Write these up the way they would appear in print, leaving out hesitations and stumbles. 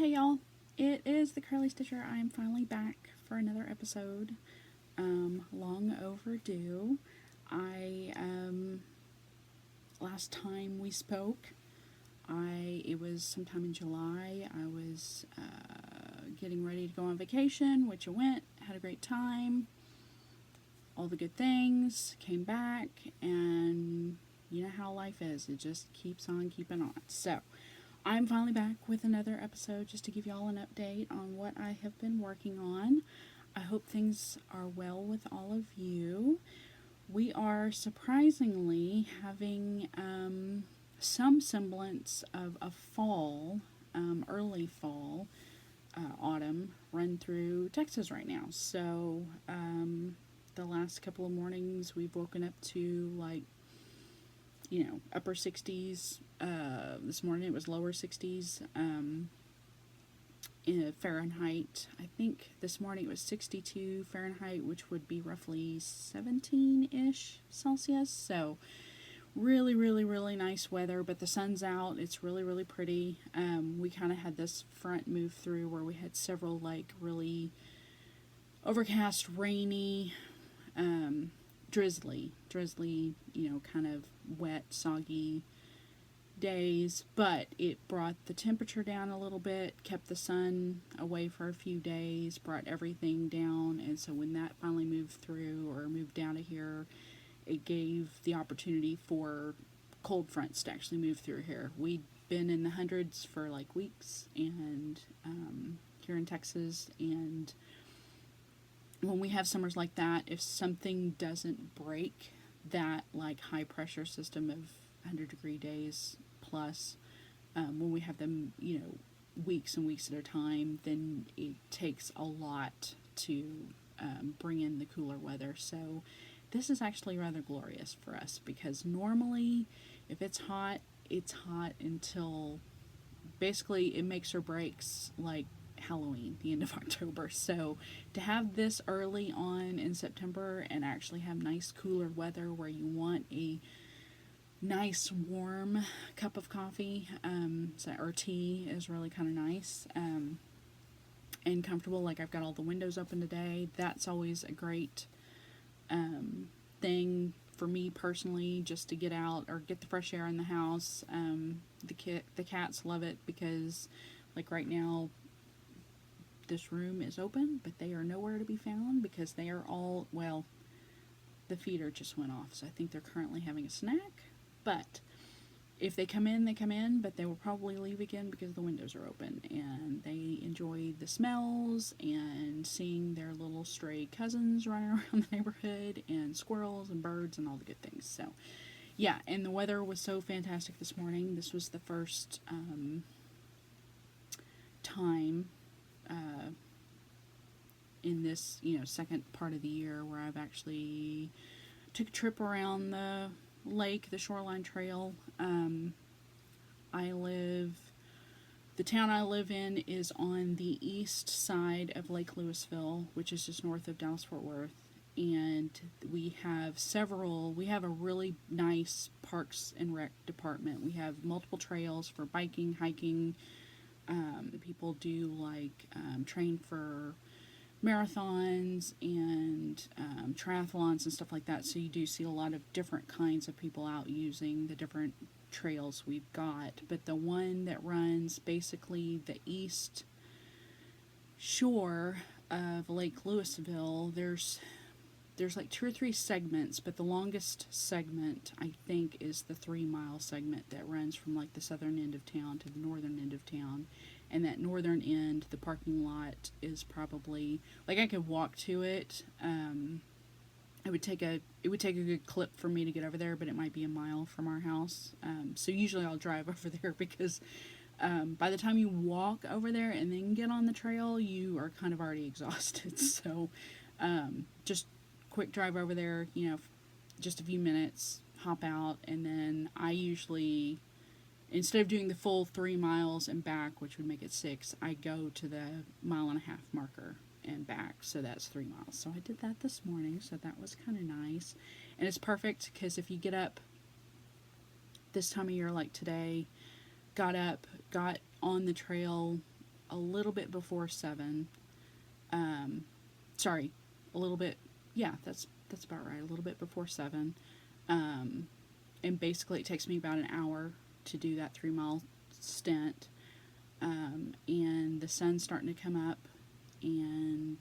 Hey y'all, it is the Curly Stitcher. I am finally back for another episode. Long overdue. I Last time we spoke, it was sometime in July. I was getting ready to go on vacation, which I went, had a great time, all the good things, came back, and you know how life is. It just keeps on keeping on. So, I'm finally back with another episode just to give y'all an update on what I have been working on. I hope things are well with all of you. We are surprisingly having some semblance of a fall, early fall, autumn run through Texas right now. So the last couple of mornings we've woken up to upper 60s. This morning it was lower 60s in Fahrenheit. I think this morning it was 62 Fahrenheit, which would be roughly 17-ish Celsius. So really, really, really nice weather, but the sun's out. It's really, really pretty. We kind of had this front move through where we had several really overcast, rainy, drizzly, kind of wet, soggy days, but it brought the temperature down a little bit, kept the sun away for a few days, brought everything down, and so when that finally moved through or moved down to here, it gave the opportunity for cold fronts to actually move through here. We'd been in the hundreds for weeks, and here in Texas, and when we have summers like that, if something doesn't break that high pressure system of 100-degree days plus, when we have them, weeks and weeks at a time, then it takes a lot to bring in the cooler weather. So this is actually rather glorious for us, because normally if it's hot until basically it makes or breaks Halloween, the end of October. So to have this early on in September and actually have nice cooler weather where you want a nice warm cup of coffee or tea is really kind of nice and comfortable. I've got all the windows open today. That's always a great thing for me personally, just to get out or get the fresh air in the house. The cats love it because right now this room is open, but they are nowhere to be found because they are all, the feeder just went off, so I think they're currently having a snack. But if they come in, they come in, but they will probably leave again because the windows are open, and they enjoy the smells and seeing their little stray cousins running around the neighborhood, and squirrels and birds and all the good things. So yeah, and the weather was so fantastic this morning. This was the first time in this second part of the year where I've actually took a trip around the lake, the Shoreline Trail. The town I live in is on the east side of Lake Lewisville, which is just north of Dallas-Fort Worth, and we have a really nice parks and rec department. We have multiple trails for biking, hiking. People do train for marathons and triathlons and stuff like that, so you do see a lot of different kinds of people out using the different trails we've got. But the one that runs basically the east shore of Lake Lewisville, there's 2 or 3 segments, but the longest segment I think is the 3-mile segment that runs from the southern end of town to the northern end of town. And that northern end, the parking lot is probably I could walk to it. It would take a good clip for me to get over there, but it might be a mile from our house. So usually I'll drive over there because by the time you walk over there and then get on the trail, you are kind of already exhausted. So just quick drive over there, just a few minutes, hop out, and then I usually, instead of doing the full 3 miles and back, which would make it 6, I go to the 1.5-mile marker and back, so that's 3 miles. So I did that this morning, so that was kind of nice. And it's perfect because if you get up this time of year like today, got on the trail a little bit before 7. Sorry, a little bit. Yeah, that's about right. A little bit before 7. And basically, it takes me about an hour to do that 3-mile stint. And the sun's starting to come up, and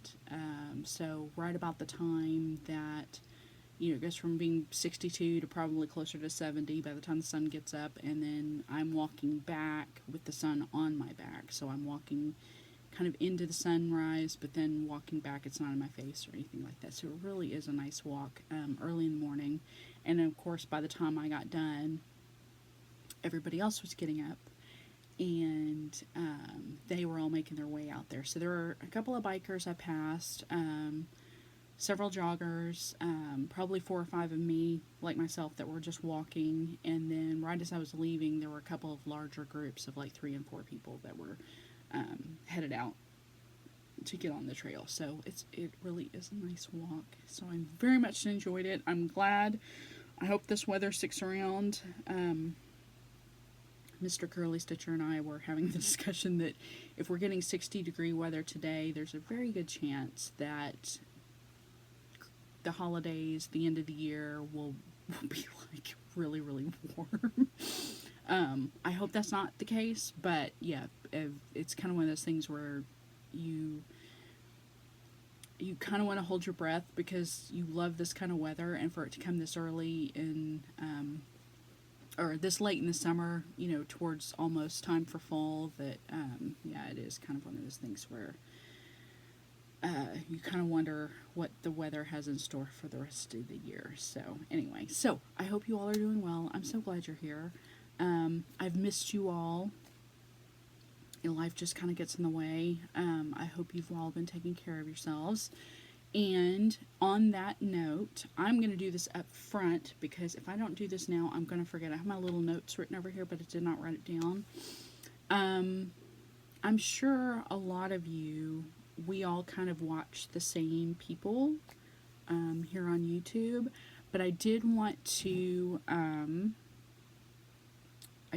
so right about the time that, it goes from being 62 to probably closer to 70 by the time the sun gets up, and then I'm walking back with the sun on my back. So I'm walking kind of into the sunrise, but then walking back, it's not in my face or anything like that. So it really is a nice walk early in the morning. And of course, by the time I got done, everybody else was getting up, and they were all making their way out there. So there were a couple of bikers I passed, several joggers, probably 4 or 5 of me, like myself, that were just walking. And then right as I was leaving, there were a couple of larger groups of like 3 and 4 people that were headed out to get on the trail. So it really is a nice walk. So I very much enjoyed it. I'm glad. I hope this weather sticks around. Mr. Curly Stitcher and I were having the discussion that if we're getting 60-degree weather today, there's a very good chance that the holidays, the end of the year, will be like really, really warm. I hope that's not the case, but yeah, it's kind of one of those things where you kind of want to hold your breath because you love this kind of weather, and for it to come this early in or this late in the summer, towards almost time for fall, that, it is kind of one of those things where you kind of wonder what the weather has in store for the rest of the year. So, anyway, I hope you all are doing well. I'm so glad you're here. I've missed you all. Life just kind of gets in the way. I hope you've all been taking care of yourselves. And on that note, I'm going to do this up front, because if I don't do this now, I'm going to forget. I have my little notes written over here, but I did not write it down. I'm sure a lot of you, we all kind of watch the same people here on YouTube, but I did want to, I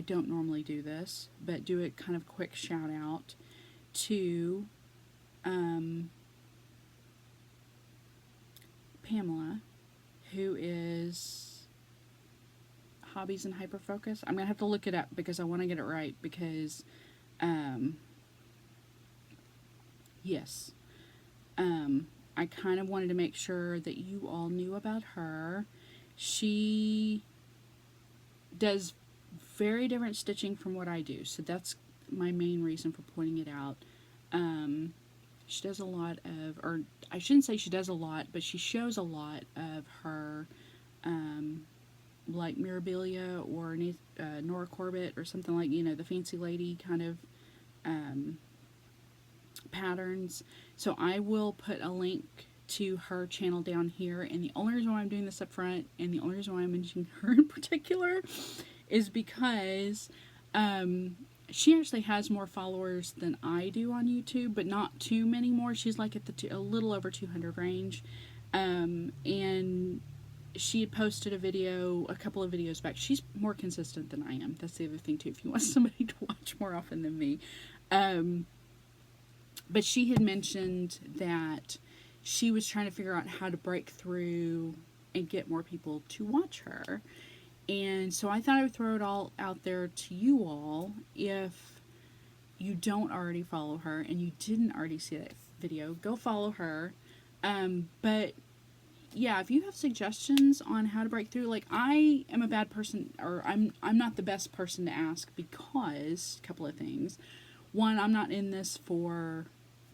don't normally do this, but do a kind of quick shout out to Pamela, who is Hobbies and Hyperfocus. I'm going to have to look it up because I want to get it right, because yes, I kind of wanted to make sure that you all knew about her. She does very different stitching from what I do, so that's my main reason for pointing it out. She does a lot of, or I shouldn't say she does a lot, but she shows a lot of her, like Mirabilia or Nora Corbett or something like, the fancy lady kind of patterns. So I will put a link to her channel down here, and the only reason why I'm doing this up front, and the only reason why I'm mentioning her in particular, is because she actually has more followers than I do on YouTube, but not too many more. She's like at a little over 200 range, and she had posted a couple of videos back. She's more consistent than I am. That's the other thing too, if you want somebody to watch more often than me. But she had mentioned that she was trying to figure out how to break through and get more people to watch her. And so I thought I would throw it all out there to you all. If you don't already follow her and you didn't already see that video, go follow her. But yeah, if you have suggestions on how to break through, like, I am a bad person, or I'm not the best person to ask, because a couple of things. One, I'm not in this for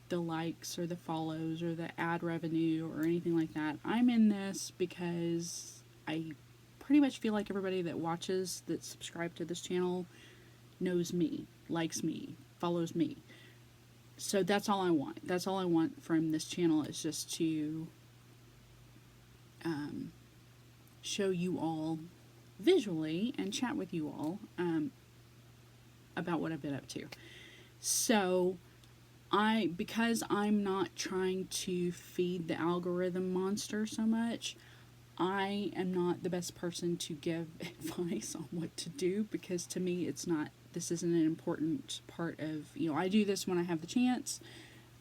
the likes or the follows or the ad revenue or anything like that. I'm in this because I pretty much feel like everybody that watches, that subscribe to this channel, knows me, likes me, follows me. So that's all I want. That's all I want from this channel, is just to show you all visually and chat with you all about what I've been up to. So because I'm not trying to feed the algorithm monster so much, I am not the best person to give advice on what to do, because to me it's not this isn't an important part of, I do this when I have the chance.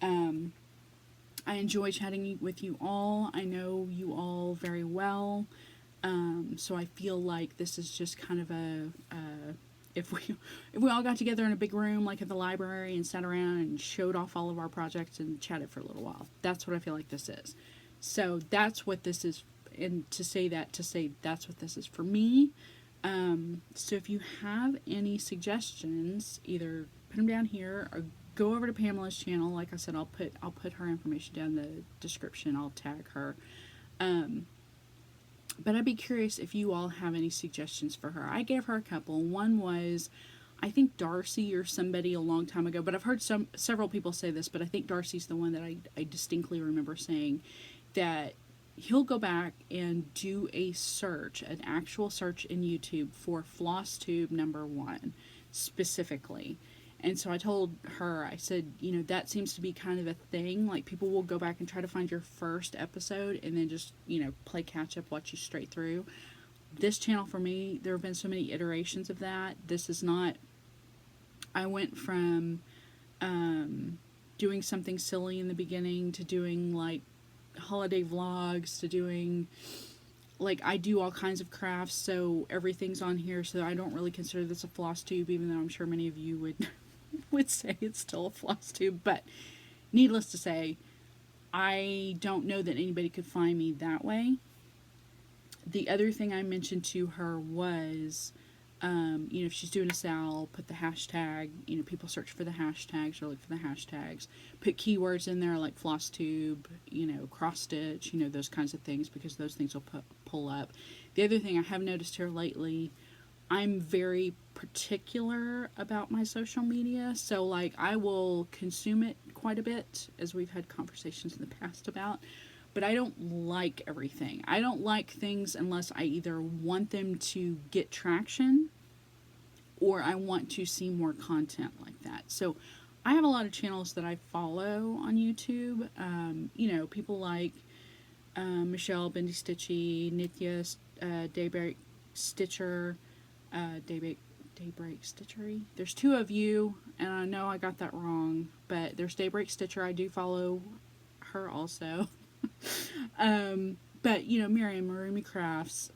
I enjoy chatting with you all. I know you all very well. So I feel like this is just kind of if we all got together in a big room like at the library and sat around and showed off all of our projects and chatted for a little while. That's what I feel like this is. So that's what this is, and to say that's what this is for me. So if you have any suggestions, either put them down here or go over to Pamela's channel. Like I said, I'll put her information down in the description. I'll tag her. But I'd be curious if you all have any suggestions for her. I gave her a couple. One was, I think Darcy or somebody a long time ago, but I've heard several people say this, but I think Darcy's the one that I distinctly remember saying that he'll go back and do a search, an actual search in YouTube for floss tube number 1 specifically. And so I told her, I said, that seems to be kind of a thing. Like, people will go back and try to find your first episode and then just, play catch up, watch you straight through. This channel for me, there have been so many iterations of that. This is not, I went from doing something silly in the beginning to doing, like, holiday vlogs to doing, like, I do all kinds of crafts, so everything's on here, so I don't really consider this a floss tube, even though I'm sure many of you would say it's still a floss tube. But needless to say, I don't know that anybody could find me that way. The other thing I mentioned to her was, if she's doing a sal, put the hashtag, people search for the hashtags or look for the hashtags. Put keywords in there like floss tube, cross stitch, those kinds of things, because those things will pull up. The other thing I have noticed here lately, I'm very particular about my social media. So, like, I will consume it quite a bit, as we've had conversations in the past about. But I don't like everything. I don't like things unless I either want them to get traction or I want to see more content like that. So I have a lot of channels that I follow on YouTube. People like Michelle Bendy Stitchy, Nitya Daybreak Stitcher, Daybreak Stitchery. There's 2 of you, and I know I got that wrong, but there's Daybreak Stitcher. I do follow her also. But, Miriam Marumi Crafts,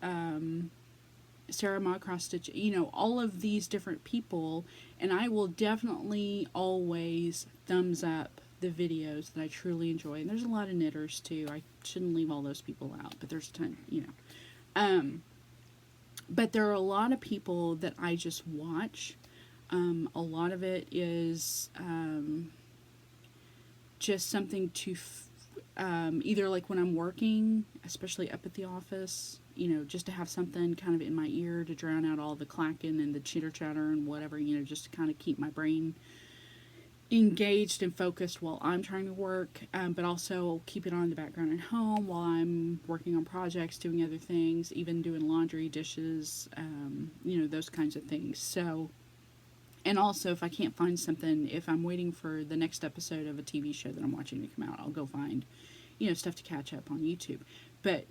Sarah Ma Cross Stitch, all of these different people, and I will definitely always thumbs up the videos that I truly enjoy. And there's a lot of knitters too. I shouldn't leave all those people out, but there's a ton, but there are a lot of people that I just watch. A lot of it is, just something to either like when I'm working, especially up at the office, just to have something kind of in my ear to drown out all the clacking and the chitter chatter and whatever, just to kind of keep my brain engaged and focused while I'm trying to work, but also keep it on in the background at home while I'm working on projects, doing other things, even doing laundry, dishes, those kinds of things. So, and also if I can't find something, if I'm waiting for the next episode of a TV show that I'm watching to come out, I'll go find, stuff to catch up on YouTube. But,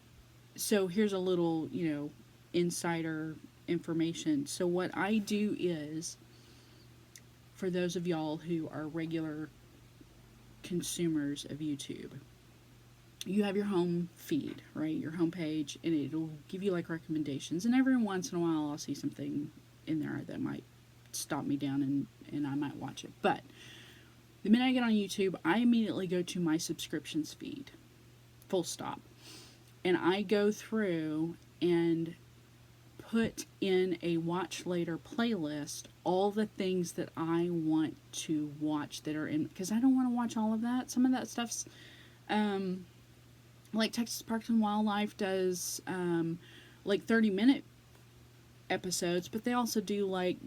so here's a little, insider information. So what I do is, for those of y'all who are regular consumers of YouTube, you have your home feed, right? Your home page, and it'll give you like recommendations. And every once in a while I'll see something in there that might stop me down and I might watch it. But the minute I get on YouTube, I immediately go to my subscriptions feed. Full stop. And I go through and put in a watch later playlist all the things that I want to watch that are in, because I don't want to watch all of that. Some of that stuff's like Texas Parks and Wildlife does like 30-minute episodes, but they also do like,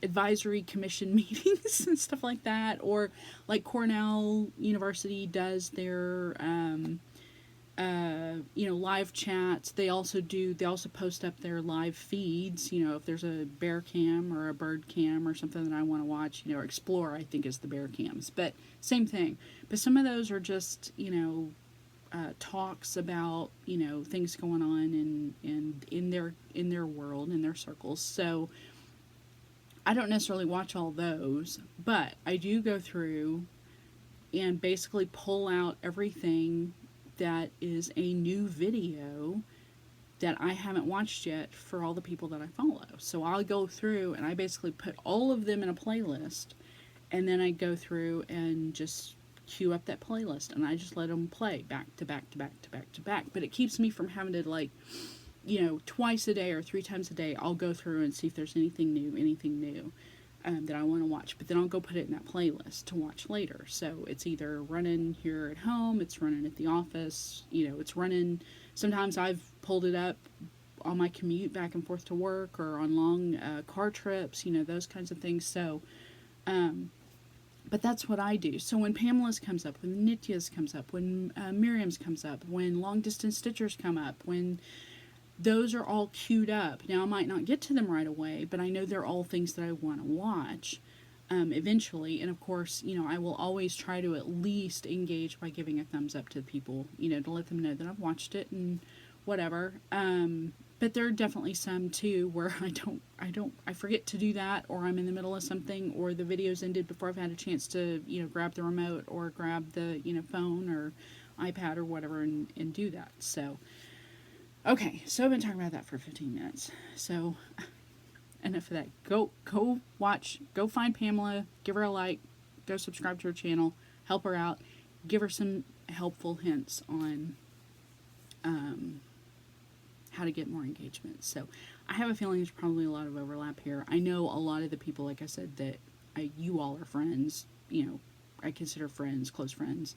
advisory commission meetings and stuff like that, or like Cornell University does their live chats. They also post up their live feeds, if there's a bear cam or a bird cam or something that I want to watch, or Explore, I think, is the bear cams, but same thing. But some of those are just, talks about, things going on in their world, in their circles. So I don't necessarily watch all those, but I do go through and basically pull out everything that is a new video that I haven't watched yet for all the people that I follow. So I'll go through and I basically put all of them in a playlist, and then I go through and just queue up that playlist, and I just let them play back to back to back to back to back. But it keeps me from having to, like, twice a day or 3 times a day, I'll go through and see if there's anything new that I want to watch. But then I'll go put it in that playlist to watch later. So it's either running here at home, it's running at the office, it's running. Sometimes I've pulled it up on my commute back and forth to work, or on long car trips, those kinds of things. So, but that's what I do. So when Pamela's comes up, when Nitya's comes up, when Miriam's comes up, when long distance stitchers come up, when those are all queued up. Now, I might not get to them right away, but I know they're all things that I want to watch eventually. And of course, I will always try to at least engage by giving a thumbs up to the people, to let them know that I've watched it and whatever. But there are definitely some too where I forget to do that, or I'm in the middle of something, or the video's ended before I've had a chance to, grab the remote or grab the, phone or iPad or whatever and do that. So, okay, so I've been talking about that for 15 minutes. So, enough of that. Go watch, go find Pamela, give her a like, go subscribe to her channel, help her out, give her some helpful hints on how to get more engagement. So, I have a feeling there's probably a lot of overlap here. I know a lot of the people, like I said, that you all are friends, I consider friends, close friends.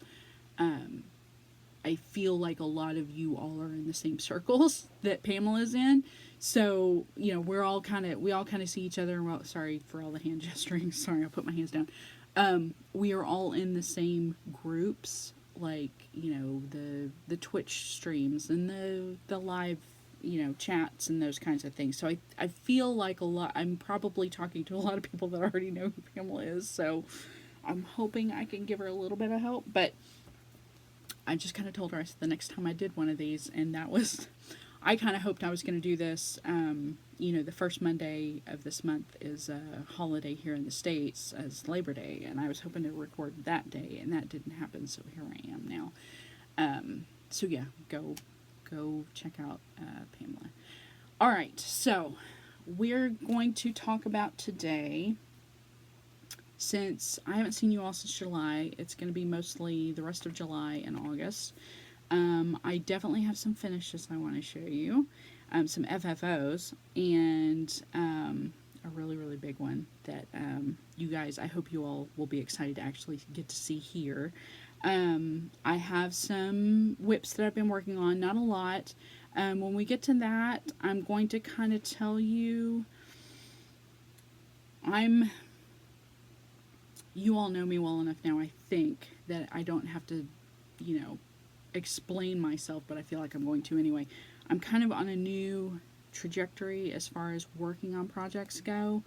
I feel like a lot of you all are in the same circles that Pamela's in. So, we all kind of see each other. Well, sorry for all the hand gesturing. Sorry, I'll put my hands down. We are all in the same groups, like, the Twitch streams and the live, chats and those kinds of things. So I feel like I'm probably talking to a lot of people that already know who Pamela is. So I'm hoping I can give her a little bit of help, but I just kind of told her, I said, the next time I did one of these, and that was, I kind of hoped I was going to do this, the first Monday of this month is a holiday here in the States as Labor Day, and I was hoping to record that day, and that didn't happen, so here I am now. So yeah, go check out Pamela. All right, so we're going to talk about today, since I haven't seen you all since July, it's going to be mostly the rest of July and August. I definitely have some finishes I want to show you, some FFOs, and a really, really big one that you guys, I hope you all will be excited to actually get to see here. I have some whips that I've been working on, not a lot. When we get to that, I'm going to kind of tell you, you all know me well enough now, I think, that I don't have to, explain myself, but I feel like I'm going to anyway. I'm kind of on a new trajectory as far as working on projects go.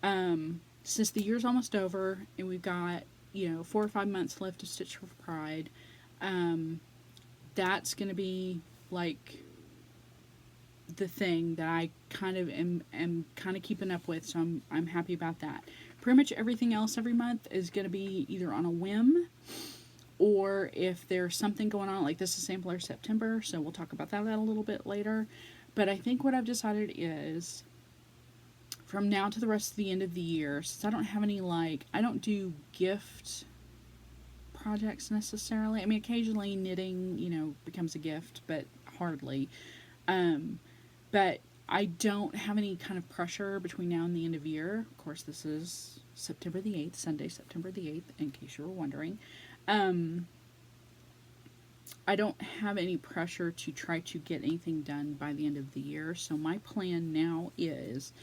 Since the year's almost over and we've got, 4 or 5 months left of Stitch for Pride, that's going to be like the thing that I kind of am kind of keeping up with, so I'm happy about that. Pretty much everything else every month is going to be either on a whim, or if there's something going on, like this is Sampler September, so we'll talk about that a little bit later. But I think what I've decided is, from now to the rest of the end of the year, since I don't have any, I don't do gift projects necessarily. I mean, occasionally knitting, becomes a gift, but hardly. But I don't have any kind of pressure between now and the end of year. Of course, this is September the 8th, Sunday, September the 8th, in case you were wondering. I don't have any pressure to try to get anything done by the end of the year. So my plan now is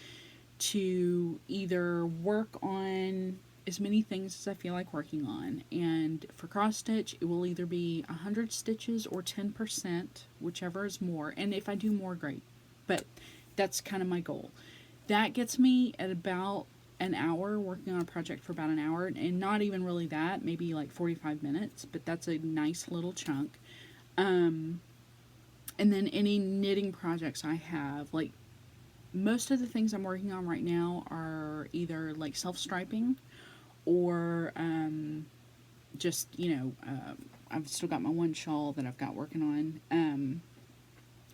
to either work on as many things as I feel like working on. And for cross stitch, it will either be 100 stitches or 10%, whichever is more. And if I do more, great. But that's kind of my goal. That gets me at about an hour, working on a project for about an hour, and not even really that, maybe like 45 minutes, but that's a nice little chunk. And then any knitting projects I have, like most of the things I'm working on right now are either like self-striping or just, I've still got my one shawl that I've got working on.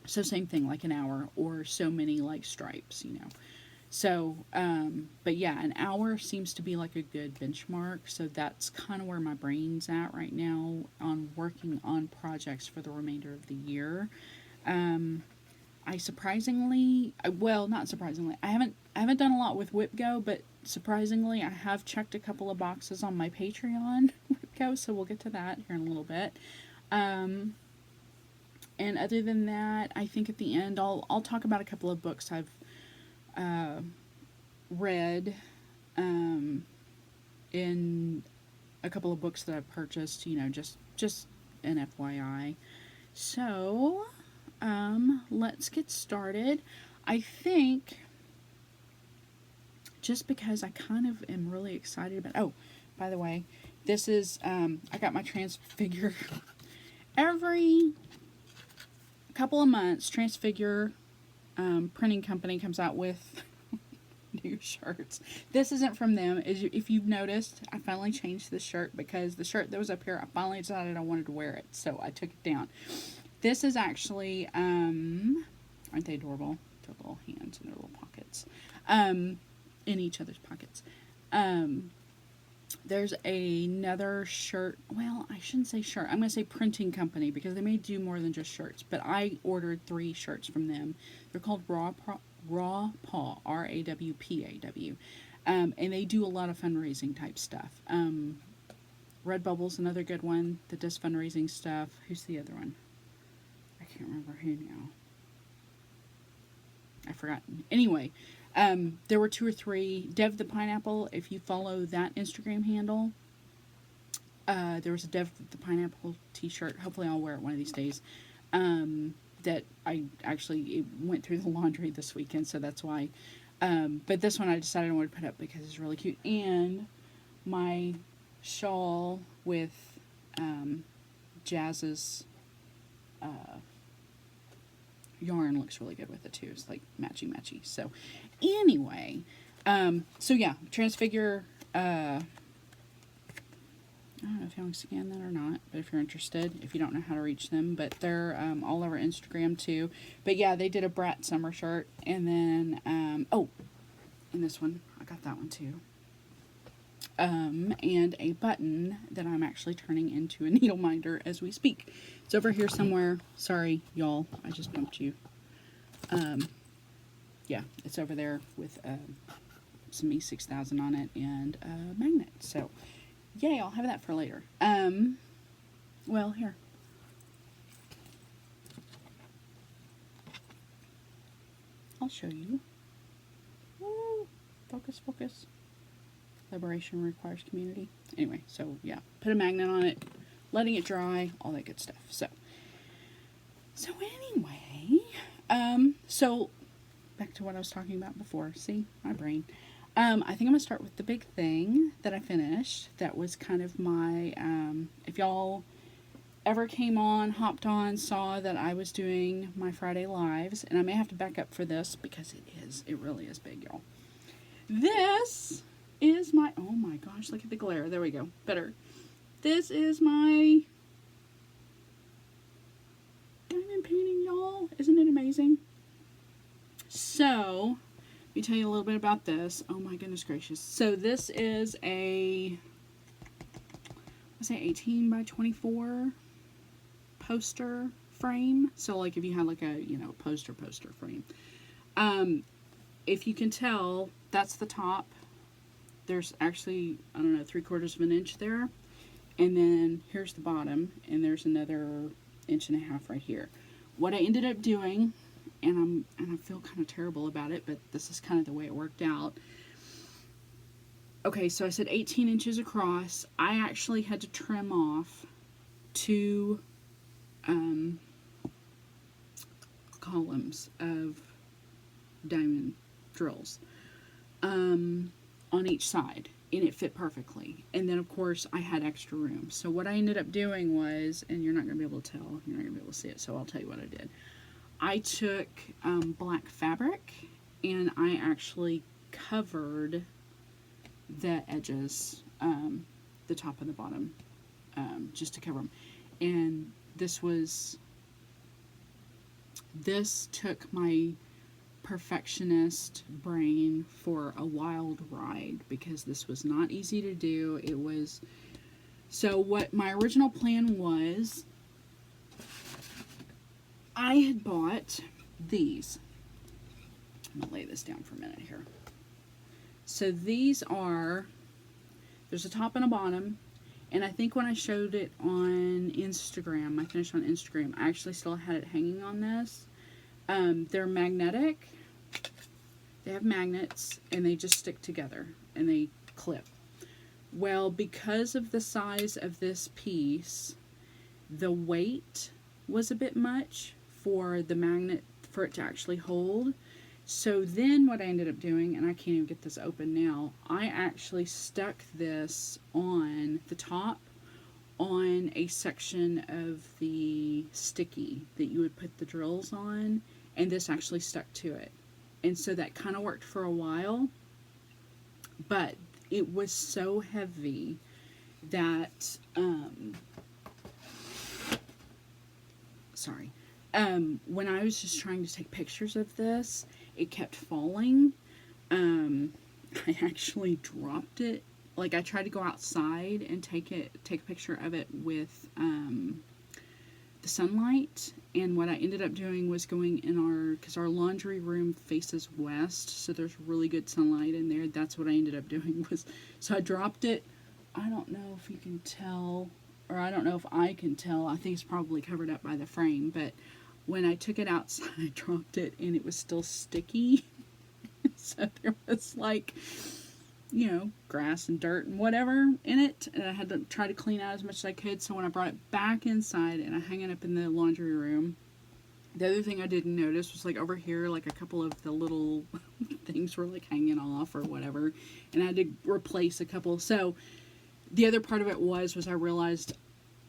So same thing, like an hour or so many like stripes. So, but yeah, an hour seems to be like a good benchmark. So that's kind of where my brain's at right now on working on projects for the remainder of the year. I surprisingly, well, not surprisingly, I haven't done a lot with WhipGo, but surprisingly, I have checked a couple of boxes on my Patreon WhipGo, so we'll get to that here in a little bit. And other than that, I think at the end I'll talk about a couple of books I've read, in a couple of books that I've purchased, just an FYI. So, let's get started. I think just because I kind of am really excited about, oh, by the way, this is, I got my Transfigure every couple of months. Transfigure printing company comes out with new shirts. This isn't from them. If you've noticed, I finally changed this shirt because the shirt that was up here, I finally decided I wanted to wear it, so I took it down. This is actually, aren't they adorable? Their little hands in their little pockets, in each other's pockets. There's another shirt. Well, I shouldn't say shirt. I'm going to say printing company because they may do more than just shirts. But I ordered 3 shirts from them. They're called Raw Paw, RAWPAW. And they do a lot of fundraising type stuff. Redbubble's another good one that does fundraising stuff. Who's the other one? I can't remember who now. I've forgotten. Anyway, there were 2 or 3. Dev the Pineapple, if you follow that Instagram handle, there was a Dev the Pineapple t-shirt. Hopefully I'll wear it one of these days. That I actually, it went through the laundry this weekend, so that's why. But this one I decided I wanted to put up because it's really cute. And my shawl with Jazz's yarn looks really good with it too. It's like matchy. So anyway, so yeah, Transfigure, I don't know if you want to scan that or not, but if you're interested, if you don't know how to reach them, but they're all over Instagram too. But yeah, they did a Brat summer shirt, and then and this one, I got that one too. And a button that I'm actually turning into a needle minder as we speak. It's over here somewhere. Sorry, y'all, I just bumped you. Yeah, it's over there with some E6000 on it and a magnet. So, yay, I'll have that for later. Well, here. I'll show you. Woo, focus. Liberation requires community. Anyway, so yeah, put a magnet on it, letting it dry, all that good stuff. So anyway, so back to what I was talking about before. See, my brain. I think I'm gonna start with the big thing that I finished. That was kind of my, if y'all ever hopped on, saw that I was doing my Friday lives, and I may have to back up for this because it really is big, y'all. This is my, oh my gosh, look at the glare. There we go. Better. This is my diamond painting, y'all. Isn't it amazing? So, let me tell you a little bit about this. Oh my goodness gracious. So this is a, I say 18 by 24 poster frame. So like if you had like a, poster frame. If you can tell, that's the top. There's actually, I don't know, 3/4 of an inch there. And then here's the bottom, and there's another 1.5 inches right here. What I ended up doing, and I feel kind of terrible about it, but this is kind of the way it worked out. Okay, so I said 18 inches across. I actually had to trim off 2 columns of diamond drills on each side, and it fit perfectly. And then of course I had extra room. So what I ended up doing was, and you're not going to be able to tell, you're not going to be able to see it, so I'll tell you what I did. I took black fabric and I actually covered the edges, the top and the bottom, just to cover them. And this took my perfectionist brain for a wild ride, because this was not easy to do. It was, so what my original plan was, I had bought these. I'm going to lay this down for a minute here. So these are, there's a top and a bottom, and I think when I showed it on Instagram, I finished on Instagram, I actually still had it hanging on this. They're magnetic. They have magnets, and they just stick together, and they clip. Well, because of the size of this piece, the weight was a bit much for the magnet, for it to actually hold. So then what I ended up doing, and I can't even get this open now, I actually stuck this on the top, on a section of the sticky that you would put the drills on, and this actually stuck to it. And so that kind of worked for a while, but it was so heavy that, when I was just trying to take pictures of this, it kept falling. I actually dropped it. Like, I tried to go outside and take a picture of it with the sunlight, and what I ended up doing was going in because our laundry room faces west, so there's really good sunlight in there. That's what I ended up doing, so I dropped it. I don't know if you can tell, or I don't know if I can tell. I think it's probably covered up by the frame, but when I took it outside, I dropped it, and it was still sticky. So there was, like, grass and dirt and whatever in it, and I had to try to clean out as much as I could. So when I brought it back inside and I hung it up in the laundry room, the other thing I didn't notice was, like, over here, like, a couple of the little things were, like, hanging off or whatever, and I had to replace a couple. So the other part of it was I realized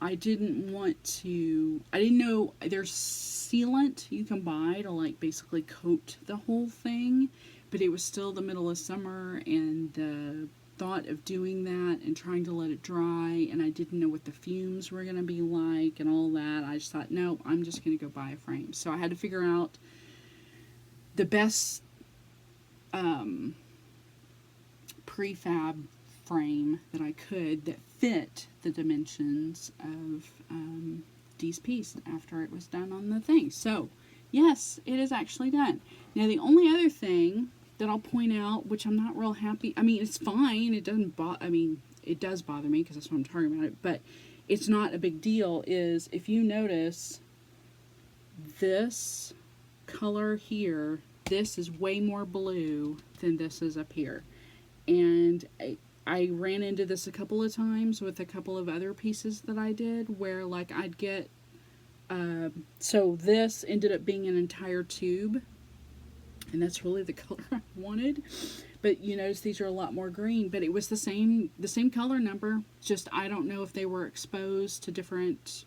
I didn't know there's sealant you can buy to, like, basically coat the whole thing, but it was still the middle of summer, and the thought of doing that and trying to let it dry, and I didn't know what the fumes were going to be like and all that, I just thought, no, I'm just going to go buy a frame. So I had to figure out the best prefab frame that I could that fit the dimensions of Dee's piece after it was done on the thing. So yes, it is actually done. Now the only other thing that I'll point out, which I'm not real happy, I mean, it's fine, it doesn't it does bother me because that's what I'm talking about it, but it's not a big deal, is if you notice this color here, this is way more blue than this is up here. And I ran into this a couple of times with a couple of other pieces that I did, where, like, I'd get, so this ended up being an entire tube, and that's really the color I wanted. But you notice these are a lot more green, but it was the same color number, just I don't know if they were exposed to different,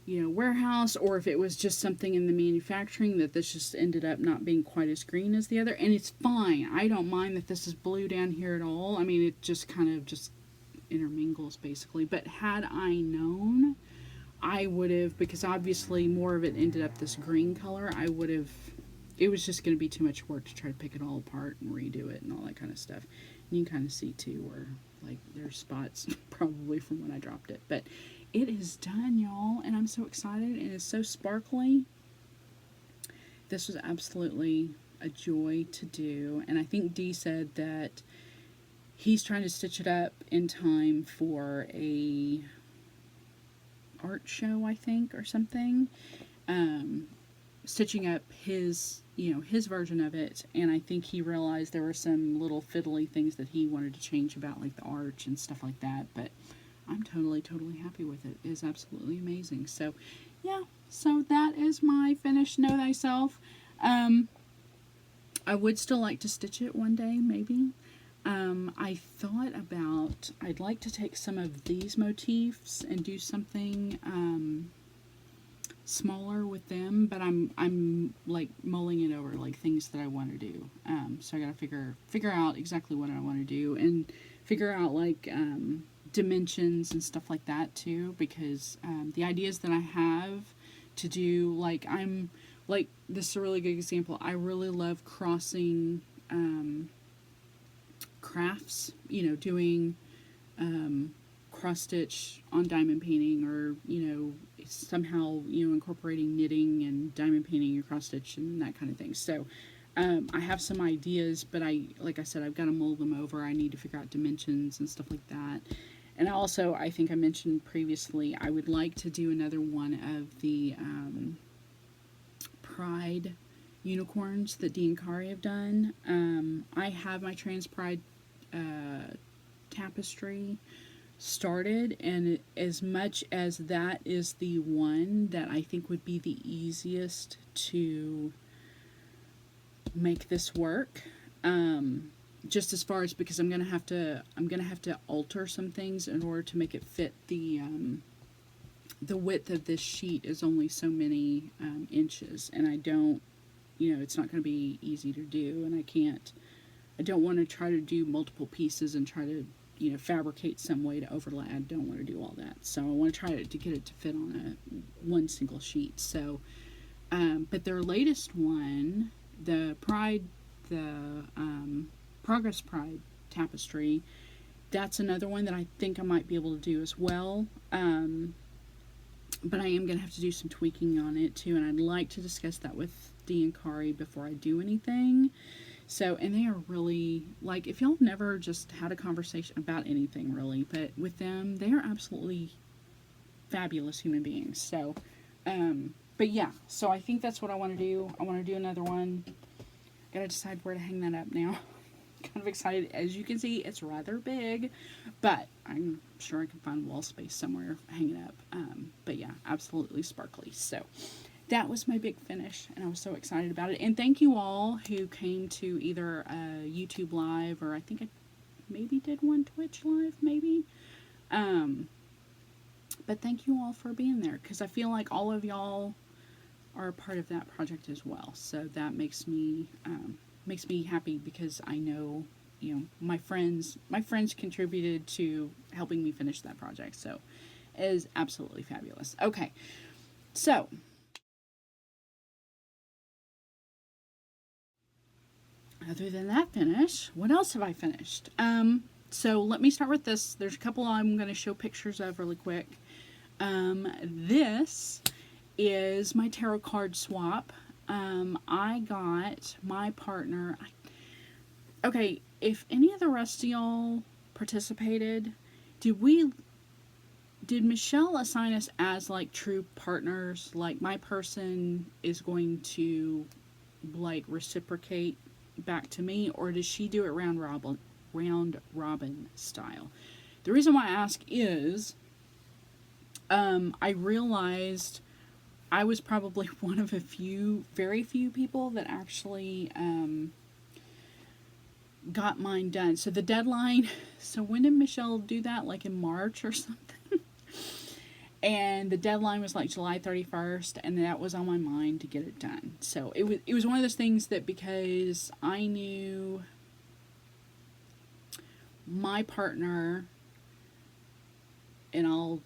warehouse, or if it was just something in the manufacturing that this just ended up not being quite as green as the other. And it's fine. I don't mind that this is blue down here at all. I mean, it just kind of just intermingles basically. But had I known, I would have, because obviously more of it ended up this green color, I would have, it was just going to be too much work to try to pick it all apart and redo it and all that kind of stuff. And you can kind of see too where, like, there's spots probably from when I dropped it. But it is done, y'all, and I'm so excited, and it's so sparkly. This was absolutely a joy to do, and I think Dee said that he's trying to stitch it up in time for a art show, I think, or something. Stitching up his version of it, and I think he realized there were some little fiddly things that he wanted to change about, like the arch and stuff like that, but I'm totally happy with it. It is absolutely amazing. So, yeah. So that is my finished Know Thyself. I would still like to stitch it one day, maybe. I thought about, I'd like to take some of these motifs and do something smaller with them, but I'm like mulling it over, like things that I want to do. So I gotta figure out exactly what I want to do, and figure out like dimensions and stuff like that too, because the ideas that I have to do, like I'm like, this is a really good example. I really love crossing crafts, doing cross stitch on diamond painting, or somehow incorporating knitting and diamond painting and cross stitch and that kind of thing. So I have some ideas, but like I said, I've got to mull them over. I need to figure out dimensions and stuff like that. And also, I think I mentioned previously, I would like to do another one of the Pride unicorns that Dee and Kari have done. I have my Trans Pride tapestry started, and as much as that is the one that I think would be the easiest to make this work, just as far as, because I'm gonna have to alter some things in order to make it fit. The width of this sheet is only so many inches, and I don't, it's not going to be easy to do, and I don't want to try to do multiple pieces and try to fabricate some way to overlap. I don't want to do all that, so I want to try to get it to fit on one single sheet. So but their latest one, the Progress Pride tapestry, that's another one that I think I might be able to do as well. But I am going to have to do some tweaking on it too, and I'd like to discuss that with Dee and Kari before I do anything. So, and they are really, like, if y'all never just had a conversation about anything really, but with them, they are absolutely fabulous human beings. So, but yeah, so I think that's what I want to do. I want to do another one. Gotta decide where to hang that up now. Kind of excited. As you can see, it's rather big, but I'm sure I can find wall space somewhere hanging up. But yeah, absolutely sparkly. So that was my big finish, and I was so excited about it. And thank you all who came to either a YouTube live, or I think I maybe did one Twitch live, maybe. But thank you all for being there, because I feel like all of y'all are a part of that project as well. So that makes me happy, because I know, my friends contributed to helping me finish that project. So it is absolutely fabulous. Okay, so other than that finish, what else have I finished? So let me start with this. There's a couple I'm going to show pictures of really quick. This is my tarot card swap. I got my partner. Okay, if any of the rest of y'all participated, did Michelle assign us as like true partners? Like, my person is going to like reciprocate back to me, or does she do it round robin style? The reason why I ask is I realized I was probably one of very few people that actually got mine done. So the deadline, so when did Michelle do that? Like in March or something? And the deadline was like July 31st, and that was on my mind to get it done. So it was one of those things that, because I knew my partner, and I'll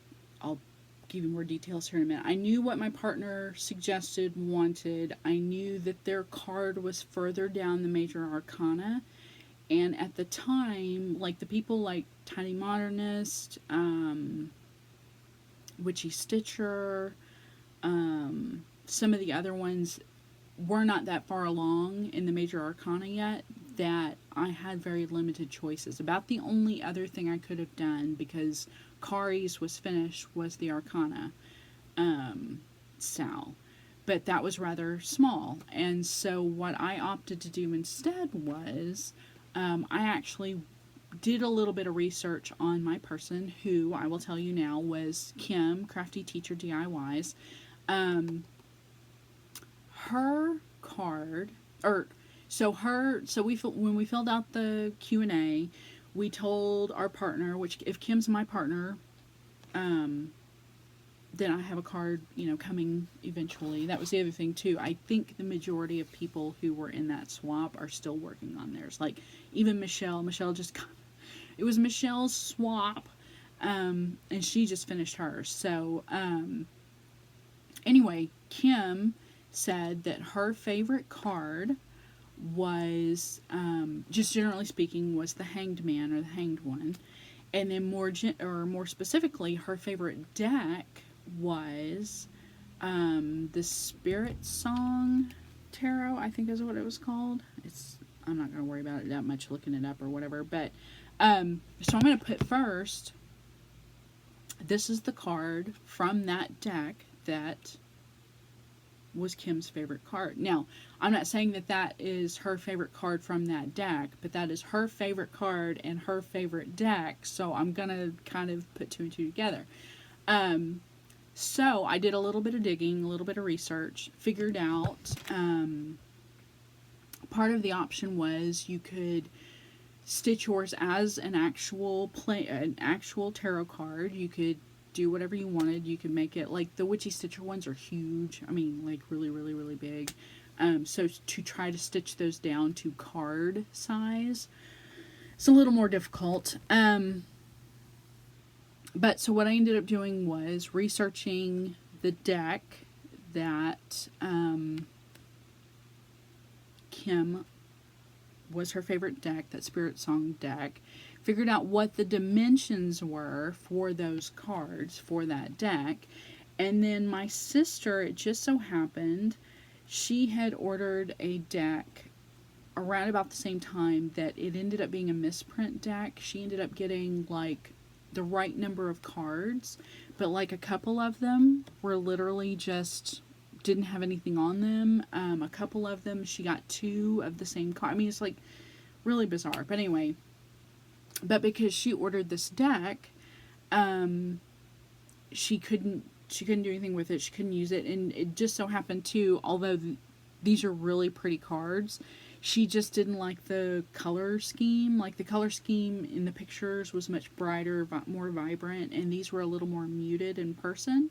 give you more details here in a minute. I knew what my partner suggested, wanted. I knew that their card was further down the major arcana, and at the time, like the people like Tiny Modernist, Witchy Stitcher, some of the other ones were not that far along in the major arcana yet, that I had very limited choices. About the only other thing I could have done, because Kari's was finished, was the arcana Sal, but that was rather small. And so what I opted to do instead was I actually did a little bit of research on my person, who I will tell you now was Kim, Crafty Teacher DIYs. Her card, when we filled out the Q&A, we told our partner, which if Kim's my partner, then I have a card, coming eventually. That was the other thing too. I think the majority of people who were in that swap are still working on theirs. Like even Michelle just got, it was Michelle's swap, and she just finished hers. So anyway, Kim said that her favorite card was, just generally speaking, was the Hanged Man or the Hanged One, and then more specifically, her favorite deck was the Spirit Song Tarot, I think is what it was called. I'm not going to worry about it that much looking it up or whatever, but so I'm going to put first, this is the card from that deck that was Kim's favorite card. Now, I'm not saying that that is her favorite card from that deck, but that is her favorite card and her favorite deck, so I'm going to kind of put two and two together. So I did a little bit of digging, a little bit of research, figured out part of the option was you could stitch yours as an actual tarot card. You could do whatever you wanted. You could make it like the Witchy Stitcher ones are huge. I mean, like really, really, really big. So to try to stitch those down to card size, it's a little more difficult. But so what I ended up doing was researching the deck that Kim was her favorite deck, that Spirit Song deck, figured out what the dimensions were for those cards for that deck, and then my sister, it just so happened, she had ordered a deck around about the same time that it ended up being a misprint deck. She ended up getting like the right number of cards, but like a couple of them were literally just didn't have anything on them. A couple of them she got two of the same card. I mean, it's like really bizarre. But anyway, but because she ordered this deck, she couldn't do anything with it. She couldn't use it, and it just so happened too, although these are really pretty cards, she just didn't like the color scheme. Like the color scheme in the pictures was much brighter, more vibrant, and these were a little more muted in person.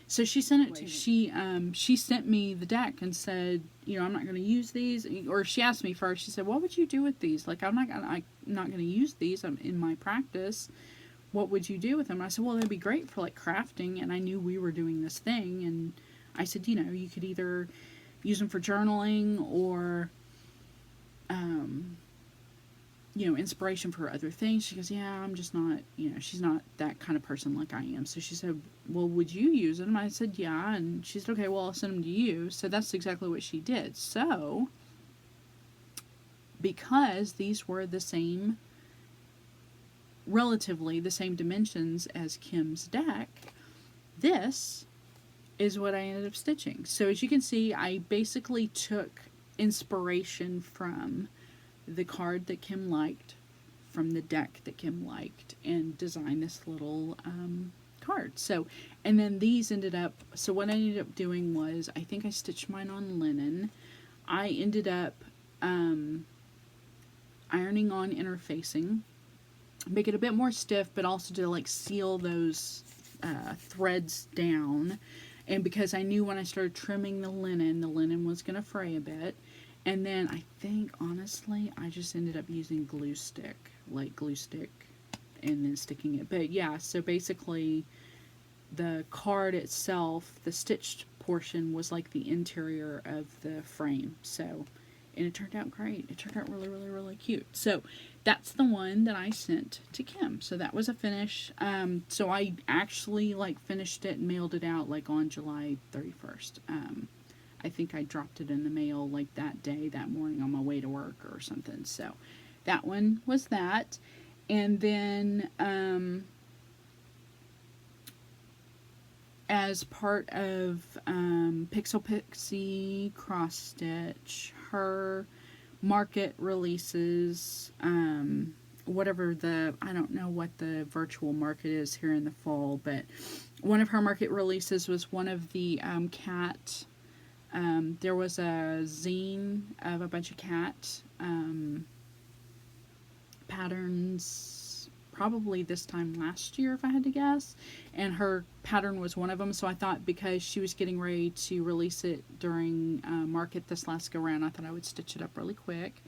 So she sent it to, she sent me the deck and said, I'm not going to use these. Or she asked me first, she said, what would you do with these? Like, I'm not going to use these in my practice. What would you do with them? And I said, well, they'd be great for like crafting. And I knew we were doing this thing. And I said, you could either use them for journaling or, inspiration for other things. She goes, yeah, I'm just not, she's not that kind of person like I am. So she said, well, would you use them? I said, yeah. And she said, okay, well, I'll send them to you. So that's exactly what she did. So because these were the same, relatively the same dimensions as Kim's deck, this is what I ended up stitching. So as you can see, I basically took inspiration from the card that Kim liked, from the deck that Kim liked, and designed this little card. So, and then these ended up, so what I ended up doing was, I think I stitched mine on linen. I ended up ironing on interfacing, make it a bit more stiff, but also to like seal those threads down. And because I knew when I started trimming the linen was going to fray a bit. And then I think, honestly, I just ended up using glue stick, and then sticking it. But yeah, so basically the card itself, the stitched portion was like the interior of the frame. So, and it turned out great. It turned out really, really, really cute. So that's the one that I sent to Kim. So that was a finish. So I actually like finished it and mailed it out like on July 31st. I think I dropped it in the mail like that day, that morning on my way to work or something. So that one was that. And then as part of Pixel Pixie Cross Stitch, her market releases, whatever I don't know what the virtual market is here in the fall, but one of her market releases was one of the cat. There was a zine of a bunch of cat patterns, probably this time last year, if I had to guess. And her pattern was one of them. So I thought because she was getting ready to release it during market this last go round, I thought I would stitch it up really quick.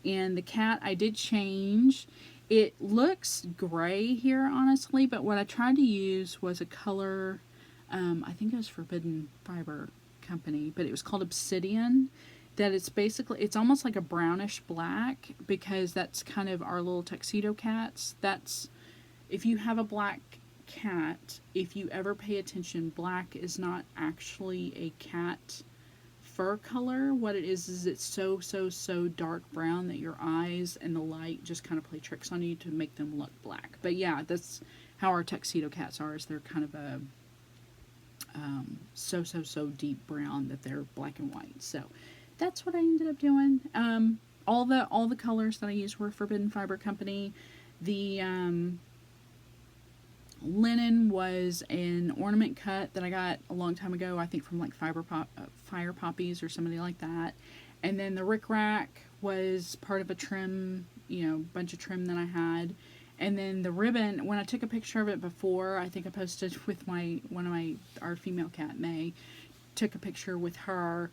And the cat, I did change. It looks gray here, honestly, but what I tried to use was a color, I think it was Forbidden Fiber Company, but it was called Obsidian. That it's basically, it's almost like a brownish black, because that's kind of our little tuxedo cats. That's, if you have a black cat, if you ever pay attention, black is not actually a cat fur color. What it is it's so dark brown that your eyes and the light just kind of play tricks on you to make them look black. But yeah, that's how our tuxedo cats are, is they're kind of a so deep brown that they're black and white. So that's what I ended up doing. All the colors that I used were Forbidden Fiber Company. The linen was an ornament cut that I got a long time ago, I think from like Fire Poppies or somebody like that. And then the rickrack was part of a trim, bunch of trim that I had. And then the ribbon, when I took a picture of it before, I think I posted with our female cat, May, took a picture with her.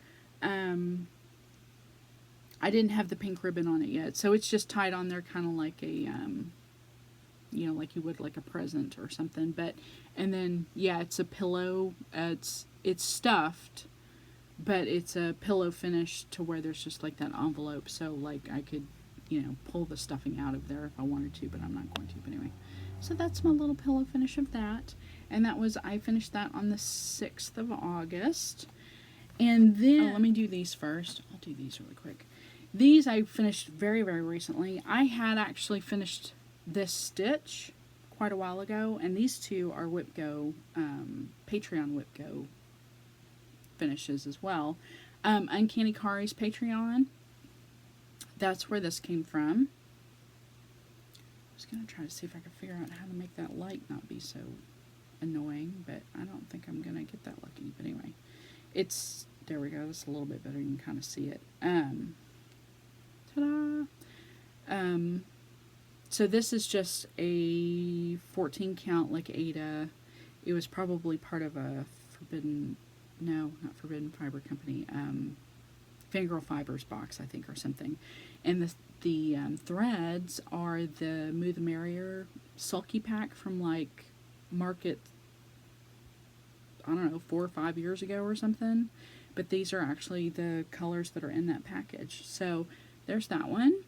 I didn't have the pink ribbon on it yet, so it's just tied on there kind of like a, like you would like a present or something. But, and then, yeah, it's a pillow. It's stuffed, but it's a pillow finish to where there's just like that envelope, so like I could, pull the stuffing out of there if I wanted to, but I'm not going to. But anyway, so that's my little pillow finish of that. And I finished that on the 6th of August. And then, let me do these first. I'll do these really quick. These I finished very, very recently. I had actually finished this stitch quite a while ago, and these two are WhipGo, Patreon WhipGo finishes as well. Uncanny Kari's Patreon. That's where this came from. I was going to try to see if I could figure out how to make that light not be so annoying, but I don't think I'm going to get that lucky. But anyway, there we go. It's a little bit better. You can kind of see it. Ta-da! So this is just a 14 count like Ada. It was probably part of a not Forbidden Fiber Company, Fangirl Fibers box, I think, or something. And the threads are the Moo the Merrier Sulky pack from like market, I don't know, 4 or 5 years ago or something. But these are actually the colors that are in that package. So there's that one,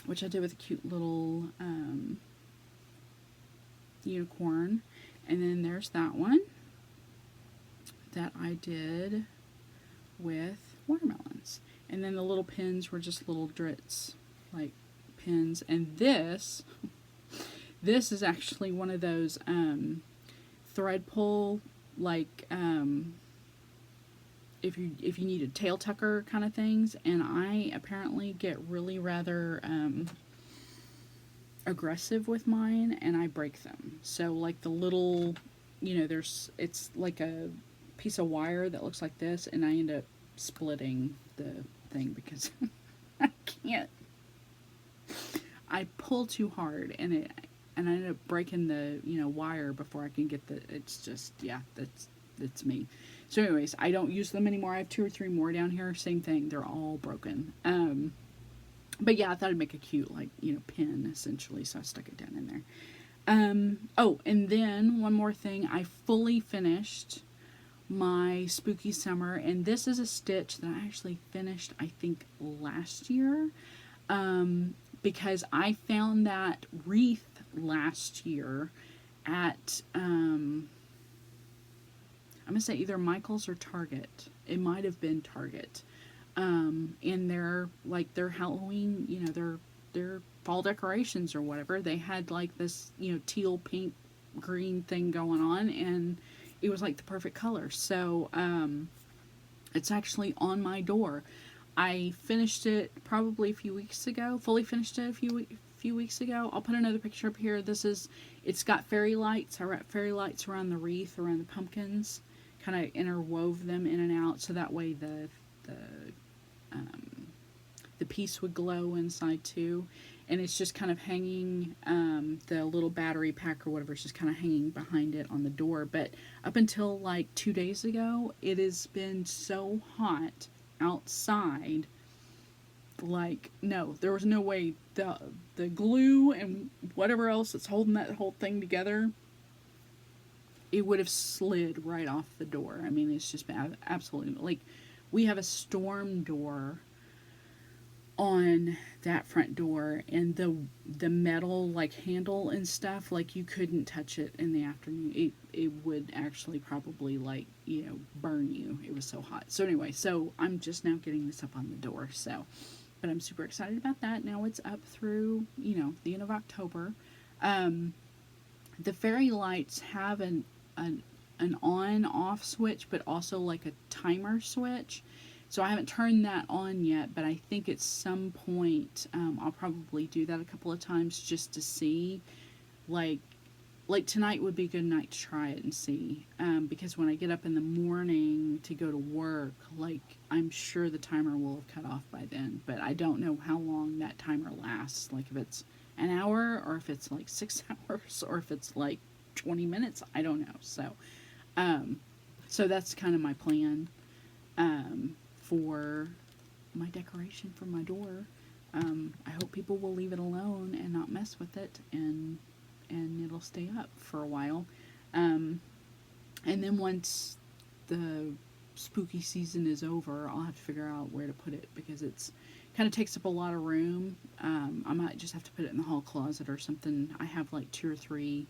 which I did with a cute little unicorn. And then there's that one that I did with watermelons. And then the little pins were just little drits, like pins. And this is actually one of those thread pull, like if you need a tail tucker kind of things. And I apparently get really rather aggressive with mine, and I break them. So like the little, it's like a piece of wire that looks like this, and I end up splitting the thing because I can't. I pull too hard, and I end up breaking the wire before I can get it's just, yeah, that's me. So anyways, I don't use them anymore. I have 2 or 3 more down here. Same thing. They're all broken. But yeah, I thought I'd make a cute, like, pin essentially. So I stuck it down in there. Oh, and then one more thing. I fully finished my Spooky Summer, and this is a stitch that I actually finished, I think, last year. Because I found that wreath last year at, I'm going to say either Michael's or Target. It might have been Target. In their Halloween, their fall decorations or whatever. They had like this, teal, pink, green thing going on, and it was like the perfect color. So, it's actually on my door. I finished it probably a few weeks ago. Fully finished it a few weeks ago. I'll put another picture up here. It's got fairy lights. I wrapped fairy lights around the wreath, around the pumpkins. Kind of interwove them in and out, so that way the piece would glow inside too. and it's just kind of hanging, the little battery pack or whatever is just kind of hanging behind it on the door. But up until like 2 days ago, it has been so hot outside. Like, no, there was no way the glue and whatever else that's holding that whole thing together, it would have slid right off the door. I mean, it's just been absolutely, like, we have a storm door on that front door, and the metal like handle and stuff, like, you couldn't touch it in the afternoon. It would actually probably, like, burn you. It was so hot. So anyway, so I'm just now getting this up on the door. So, but I'm super excited about that. Now it's up through the end of October. The fairy lights have an on off switch, but also like a timer switch. So I haven't turned that on yet, but I think at some point I'll probably do that a couple of times just to see. Like tonight would be a good night to try it and see. Because when I get up in the morning to go to work, like, I'm sure the timer will have cut off by then. But I don't know how long that timer lasts. Like, if it's an hour, or if it's like 6 hours, or if it's like 20 minutes. I don't know. So that's kind of my plan. For my decoration for my door. I hope people will leave it alone and not mess with it, and it'll stay up for a while. And then once the spooky season is over, I'll have to figure out where to put it, because it's kind of takes up a lot of room. I might just have to put it in the hall closet or something. I have like 2 or 3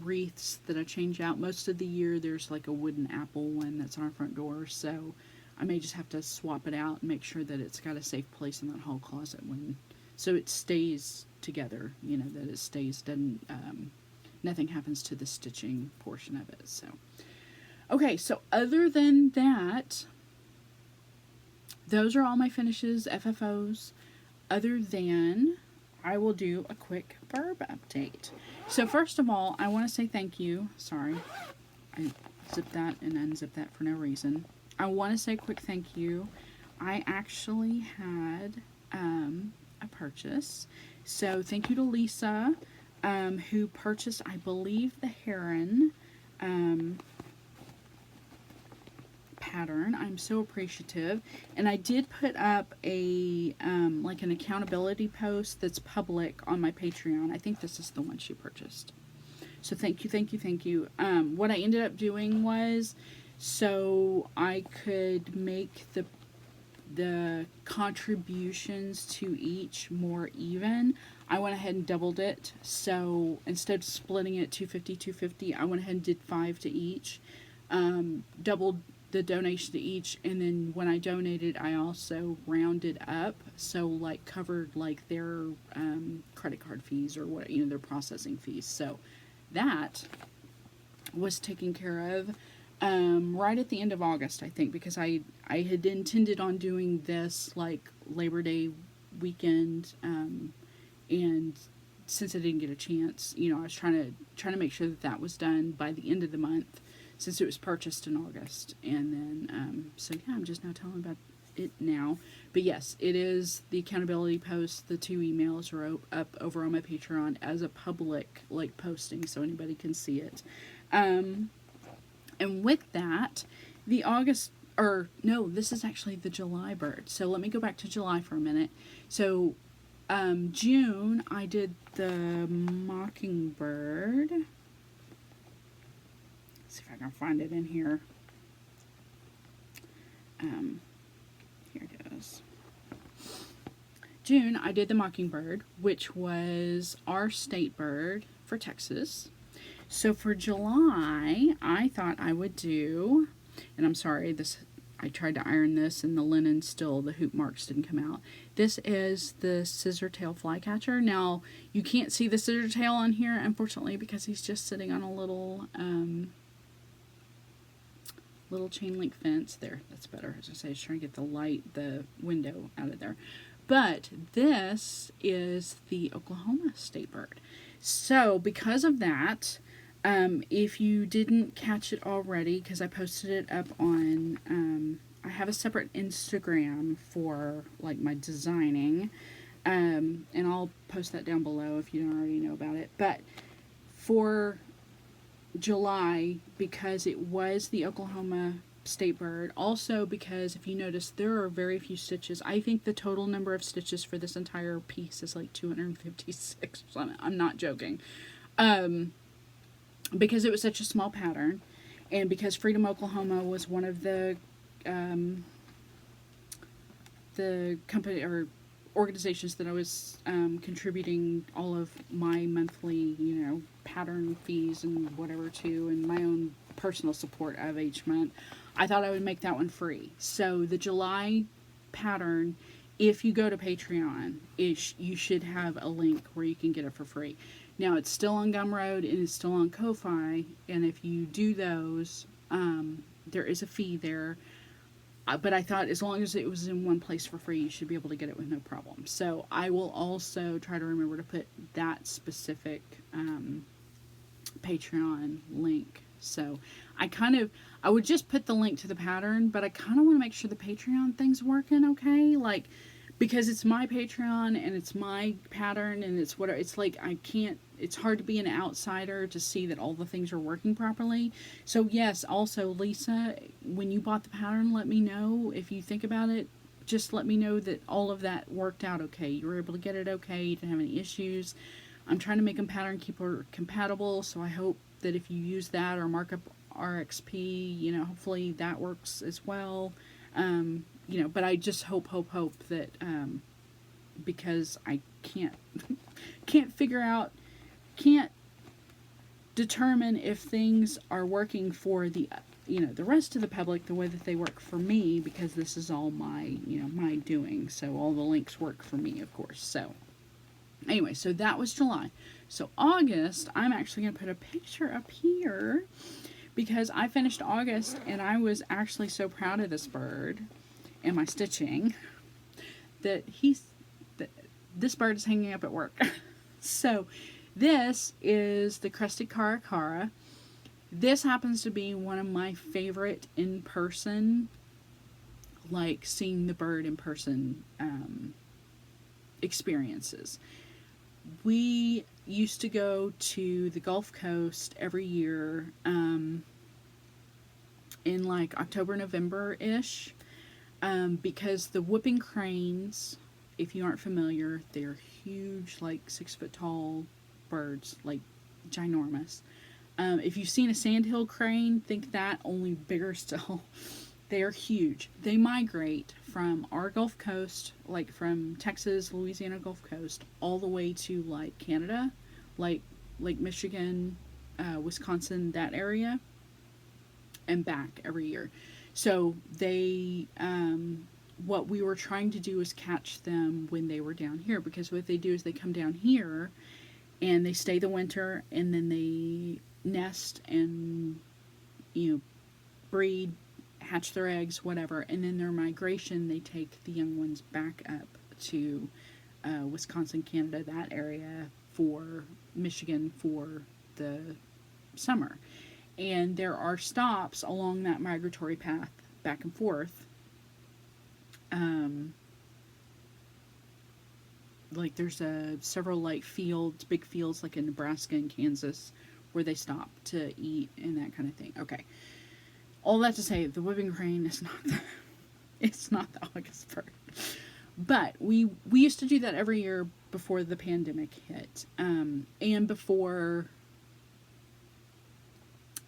wreaths that I change out most of the year. There's like a wooden apple one that's on our front door, so I may just have to swap it out and make sure that it's got a safe place in that hall closet so it stays together, that it stays, doesn't, nothing happens to the stitching portion of it. So okay, so other than that, those are all my finishes, FFOs. Other than, I will do a quick birb update. So first of all, I want to say thank you. Sorry, I zipped that and unzipped that for no reason. I want to say a quick thank you. I actually had a purchase. So thank you to Lisa, who purchased, I believe, the heron pattern. I'm so appreciative. And I did put up a like an accountability post that's public on my Patreon. I think this is the one she purchased. So thank you, thank you, thank you. What I ended up doing was, so I could make the contributions to each more even, I went ahead and doubled it. So instead of splitting it 250, I went ahead and did 5 to each. Doubled the donation to each, and then when I donated, I also rounded up, so like covered like their credit card fees or what, their processing fees. So that was taken care of right at the end of August, I think, because I had intended on doing this like Labor Day weekend, and since I didn't get a chance, I was trying to make sure that was done by the end of the month, since it was purchased in August. And then, so yeah, I'm just now telling about it now. But yes, it is the accountability post. The 2 emails are up over on my Patreon as a public, like, posting, so anybody can see it. And with that, the August, or no, this is actually the July bird. So let me go back to July for a minute. So, June, I did the mockingbird. See if I can find it in here. Here it is. June, I did the mockingbird, which was our state bird for Texas. So for July, I thought I would do, and I'm sorry, I tried to iron this and the linen still, the hoop marks didn't come out. This is the scissortail flycatcher. Now, you can't see the scissortail on here, unfortunately, because he's just sitting on a little chain link fence there. That's better. As I say, I was trying to get the window out of there. But this is the Oklahoma state bird. So because of that, if you didn't catch it already, because I posted it up on, I have a separate Instagram for like my designing. And I'll post that down below if you don't already know about it. But for July, because it was the Oklahoma state bird, also because if you notice, there are very few stitches. I think the total number of stitches for this entire piece is like 256 or something. I'm not joking. Because it was such a small pattern, and because Freedom Oklahoma was one of the company or organizations that I was contributing all of my monthly, pattern fees and whatever to, and my own personal support of each month, I thought I would make that one free. So the July pattern, if you go to Patreon, you should have a link where you can get it for free. Now, it's still on Gumroad and it's still on Ko-Fi, and if you do those, there is a fee there. But I thought as long as it was in one place for free, you should be able to get it with no problem. So I will also try to remember to put that specific Patreon link. So I would just put the link to the pattern, but I kind of want to make sure the Patreon thing's working okay. Like, because it's my Patreon and it's my pattern and it's like it's hard to be an outsider to see that all the things are working properly. So yes, also Lisa, when you bought the pattern, let me know if you think about it. Just let me know that all of that worked out okay. You were able to get it okay. You didn't have any issues. I'm trying to make them Pattern Keeper compatible, so I hope that if you use that or Markup RXP, hopefully that works as well. But I just hope that, because I can't determine if things are working for the rest of the public the way that they work for me, because this is all my doing. So all the links work for me, of course. So anyway, so that was July. So August, I'm actually going to put a picture up here because I finished August and I was actually so proud of this bird and my stitching that this bird is hanging up at work. So this is the crested caracara. This happens to be one of my favorite in person, like seeing the bird in person experiences. We used to go to the Gulf Coast every year in like October, November-ish, because the whooping cranes, if you aren't familiar, they're huge, like 6 foot tall birds, like ginormous. If you've seen a sandhill crane, think that, only bigger still. They are huge. They migrate from our Gulf Coast, like from Texas, Louisiana Gulf Coast, all the way to like Canada, like Lake Michigan, Wisconsin, that area, and back every year. So they, what we were trying to do is catch them when they were down here, because what they do is they come down here and they stay the winter, and then they nest and breed, hatch their eggs, whatever, and then their migration, they take the young ones back up to Wisconsin, Canada, that area, for Michigan for the summer. And there are stops along that migratory path back and forth. Like there's several like fields, big fields like in Nebraska and Kansas, where they stop to eat and that kind of thing. Okay. All that to say, the whooping crane is it's not the August bird. But we used to do that every year before the pandemic hit. And before,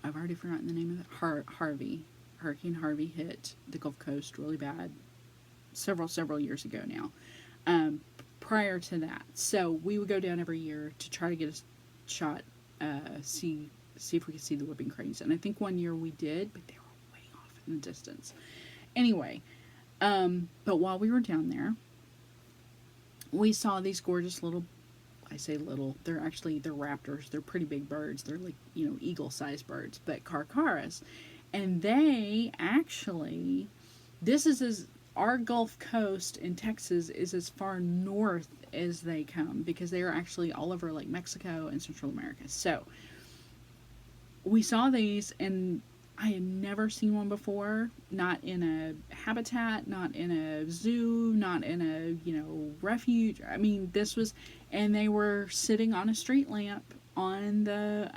I've already forgotten the name of it, Hurricane Harvey hit the Gulf Coast really bad several years ago now. Prior to that. So we would go down every year to try to get a shot, see if we could see the whooping cranes. And I think one year we did, but they were way off in the distance. Anyway, but while we were down there, we saw these gorgeous little, I say little, they're raptors. They're pretty big birds. They're like, eagle-sized birds, but caracaras. And they actually, our Gulf Coast in Texas is as far north as they come, because they are actually all over like Mexico and Central America. So we saw these, and I had never seen one before, not in a habitat, not in a zoo, not in a, refuge. I mean, this was, and they were sitting on a street lamp on the,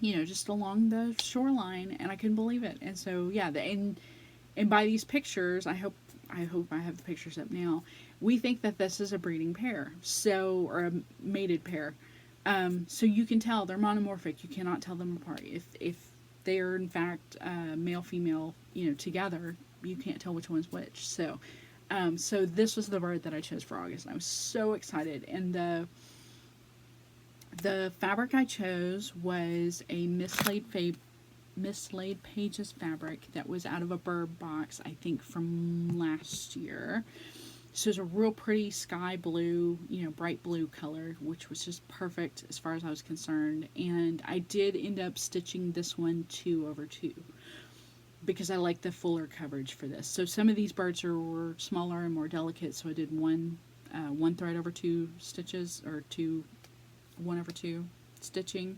just along the shoreline, and I couldn't believe it. And so, yeah, and by these pictures, I hope I have the pictures up now. We think that this is a breeding pair, so, or a mated pair. So you can tell they're monomorphic. You cannot tell them apart. If they are in fact male female, together, you can't tell which one's which. So this was the bird that I chose for August. I was so excited, and the fabric I chose was a mislaid pages fabric that was out of a birb box, I think from last year. So it's a real pretty sky blue, bright blue color, which was just perfect as far as I was concerned. And I did end up stitching this one 2/2 because I like the fuller coverage for this. So some of these birds were smaller and more delicate, so I did one thread over 2 stitches, or 1/2 stitching.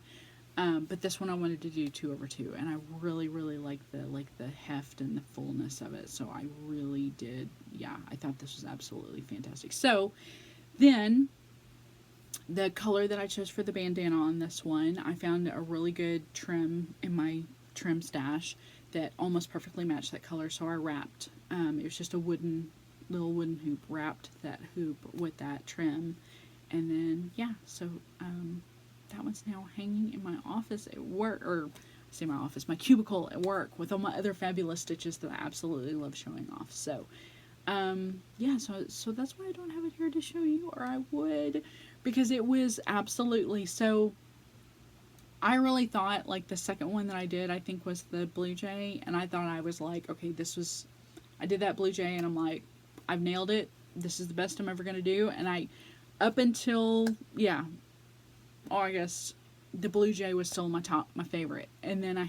But this one I wanted to do 2/2, and I really, really like the heft and the fullness of it. So I really did, I thought this was absolutely fantastic. So then the color that I chose for the bandana on this one, I found a really good trim in my trim stash that almost perfectly matched that color. So I wrapped, it was just a little wooden hoop, wrapped that hoop with that trim, and then so that one's now hanging in my office at work, or I say my office, my cubicle at work, with all my other fabulous stitches that I absolutely love showing off. So, so that's why I don't have it here to show you, or I would, because it was absolutely, so I really thought, like, the second one that I did, I think was the blue jay, and I thought I was like, okay, I did that blue jay, and I'm like, I've nailed it, this is the best I'm ever going to do, and up until, August, the blue jay was still my favorite, and then I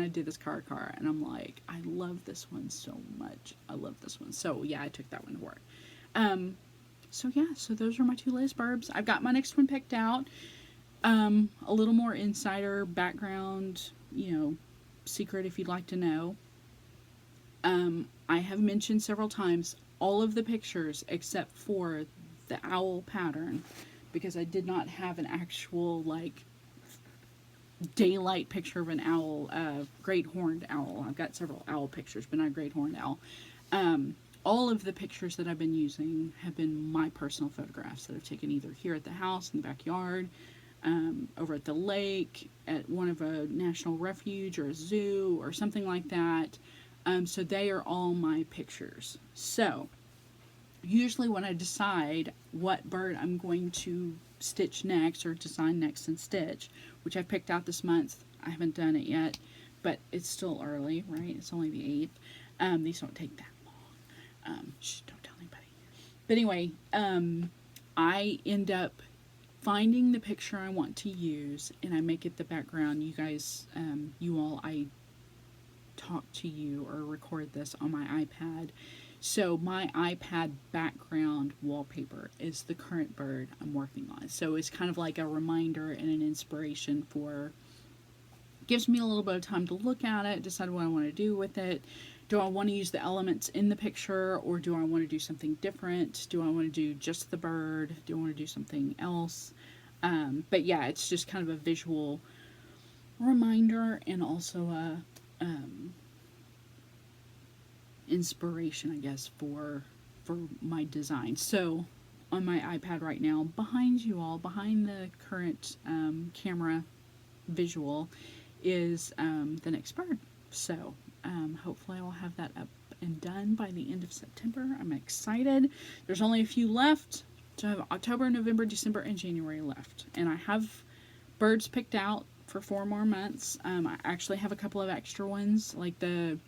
did this car, and I'm like, I love this one so much. I love this one. So I took that one to work. So those are my 2 latest burbs. I've got my next one picked out. A little more insider background, secret if you'd like to know. I have mentioned several times all of the pictures except for the owl pattern, because I did not have an actual, like, daylight picture of an owl, great horned owl. I've got several owl pictures, but not a great horned owl. All of the pictures that I've been using have been my personal photographs that I've taken either here at the house, in the backyard, over at the lake, at one of a national refuge or a zoo or something like that. So they are all my pictures. So usually when I decide what bird I'm going to stitch next, or design next and stitch, which I picked out this month, I haven't done it yet, but it's still early, right? It's only the 8th. These don't take that long. Don't tell anybody. But anyway, I end up finding the picture I want to use, and I make it the background. You guys, I talk to you or record this on my iPad. So my iPad background wallpaper is the current bird I'm working on. So it's kind of like a reminder and an inspiration gives me a little bit of time to look at it, decide what I want to do with it. Do I want to use the elements in the picture, or do I want to do something different? Do I want to do just the bird? Do I want to do something else? But it's just kind of a visual reminder, and also a inspiration, I guess, for my design. So on my iPad right now, behind the current camera visual, is the next bird. So hopefully I'll have that up and done by the end of September. I'm excited. There's only a few left. So I have October, November, December, and January left. And I have birds picked out for 4 more months. I actually have a couple of extra ones, like the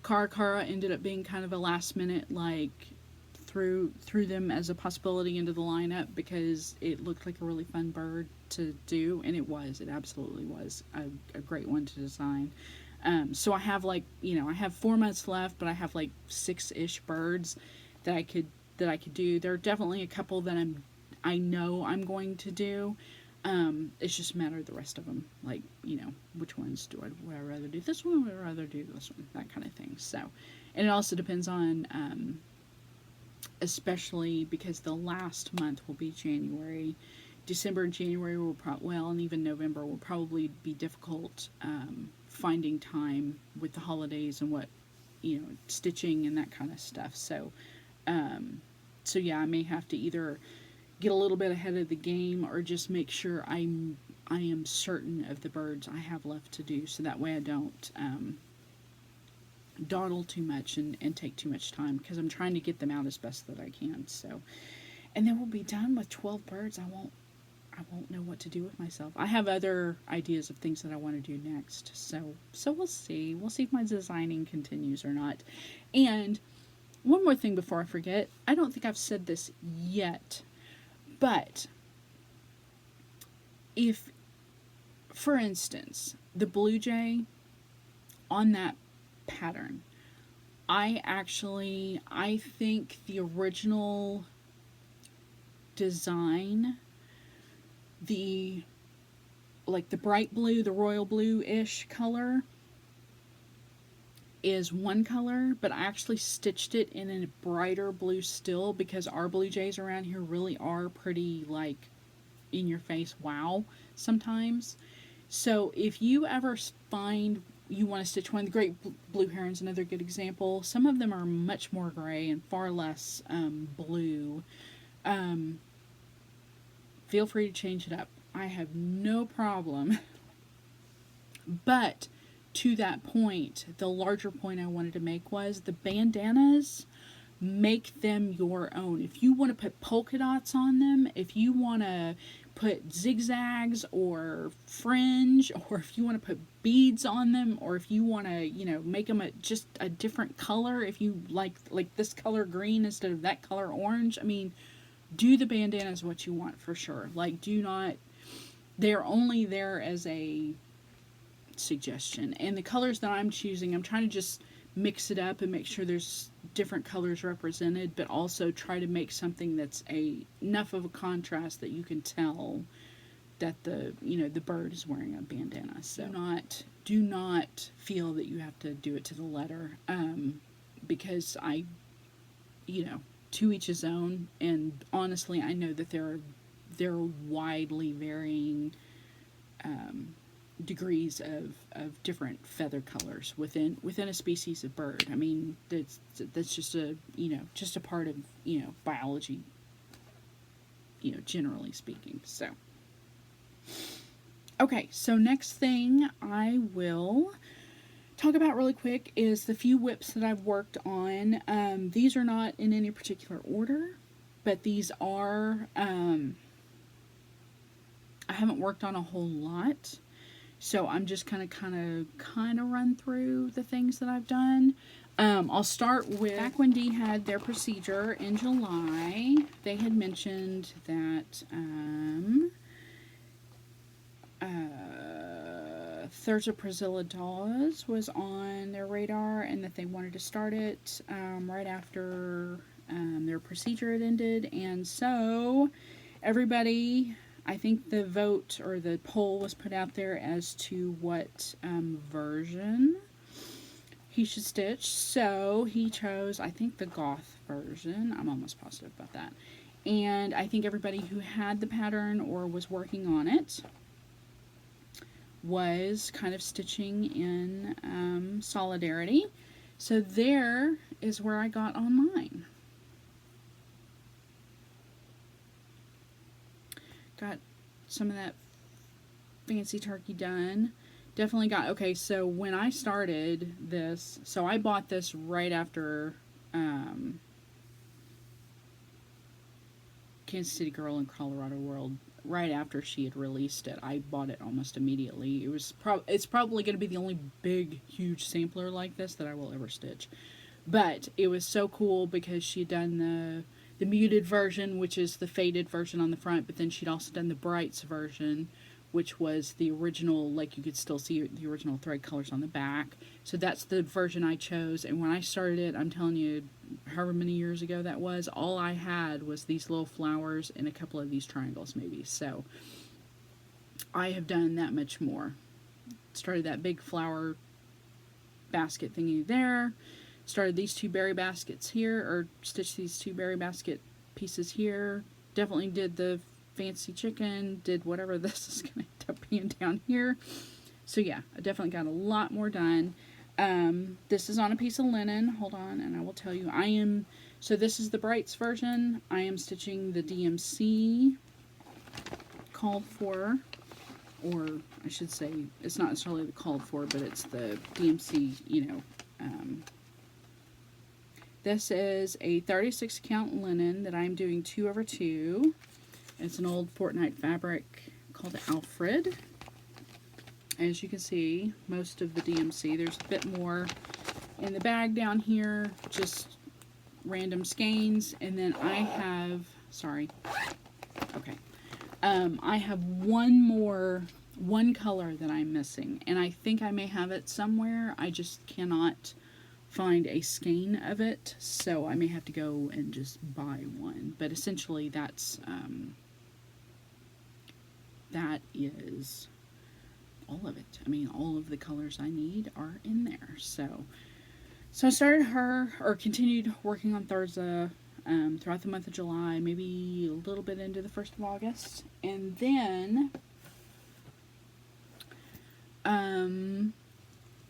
Cara ended up being kind of a last minute, like, threw them as a possibility into the lineup because it looked like a really fun bird to do, and it absolutely was a great one to design. So I have, like, I have 4 months left, but I have like 6-ish birds that I could do. There are definitely a couple that I know I'm going to do. It's just a matter of the rest of them, like, which ones would I rather do this one, would I rather do this one, that kind of thing. So, and it also depends on, especially because the last month will be January. December and January will and even November will probably be difficult, finding time with the holidays and what, stitching and that kind of stuff. So, yeah, I may have to either get a little bit ahead of the game or just make sure I am certain of the birds I have left to do, so that way I don't dawdle too much and take too much time, because I'm trying to get them out as best that I can. So, and then we'll be done with 12 birds. I won't know what to do with myself. I have other ideas of things that I want to do next. So we'll see. We'll see if my designing continues or not. And one more thing before I forget. I don't think I've said this yet, but if, for instance, the blue jay on that pattern, I think the original design, the bright blue, the royal blue-ish color is one color, but I actually stitched it in a brighter blue still, because our blue jays around here really are pretty, in your face wow sometimes. So if you ever find you want to stitch one, the great blue heron's another good example. Some of them are much more gray and far less blue. Feel free to change it up. I have no problem. But to that point, the larger point I wanted to make was the bandanas, make them your own. If you want to put polka dots on them, if you want to put zigzags or fringe, or if you want to put beads on them, or if you want to, make them just a different color, if you like this color green instead of that color orange, I mean, do the bandanas what you want for sure. Do not, they're only there as a suggestion. And the colors that I'm choosing, I'm trying to just mix it up and make sure there's different colors represented, but also try to make something that's enough of a contrast that you can tell that the bird is wearing a bandana. So do not feel that you have to do it to the letter, because to each his own. And honestly, I know that there are widely varying degrees of different feather colors within a species of bird. I mean, that's just a part of biology, generally speaking. So okay, so next thing I will talk about really quick is the few whips that I've worked on. These are not in any particular order, but these are, I haven't worked on a whole lot, so I'm just kind of run through the things that I've done. I'll start with back when Dee had their procedure in July. They had mentioned that Thursa Priscilla Dawes was on their radar, and that they wanted to start it right after their procedure had ended. And so everybody, I think the vote or the poll was put out there as to what version he should stitch. So he chose, I think, the goth version. I'm almost positive about that. And I think everybody who had the pattern or was working on it was kind of stitching in solidarity. So there is where I got on mine. Got some of that fancy turkey done. Definitely got, okay, so when I started this, so I bought this right after Kansas City Girl in Colorado World, right after she had released it. I bought it almost immediately. It's probably going to be the only big, huge sampler like this that I will ever stitch. But it was so cool because she'd done the muted version, which is the faded version on the front, but then she'd also done the brights version, which was the original, like you could still see the original thread colors on the back. So that's the version I chose. And when I started it, I'm telling you, however many years ago that was, all I had was these little flowers and a couple of these triangles maybe. So I have done that much more. Started that big flower basket thingy there. Started these 2 berry baskets here, or stitched these 2 berry basket pieces here. Definitely did the fancy chicken, did whatever this is going to end up being down here. So yeah, I definitely got a lot more done. This is on a piece of linen. Hold on, and I will tell you. So this is the Brights version. I am stitching the DMC called for, or I should say, it's not necessarily the called for, but it's the DMC, this is a 36 count linen that I'm doing 2/2. It's an old Fortnite fabric called Alfred. As you can see, most of the DMC, there's a bit more in the bag down here, just random skeins, and then I have, I have one color that I'm missing, and I think I may have it somewhere. I just cannot find a skein of it, so I may have to go and just buy one. But essentially, that is all of it. I mean, all of the colors I need are in there. So I started continued working on Thursday throughout the month of July, maybe a little bit into the 1st of August, and then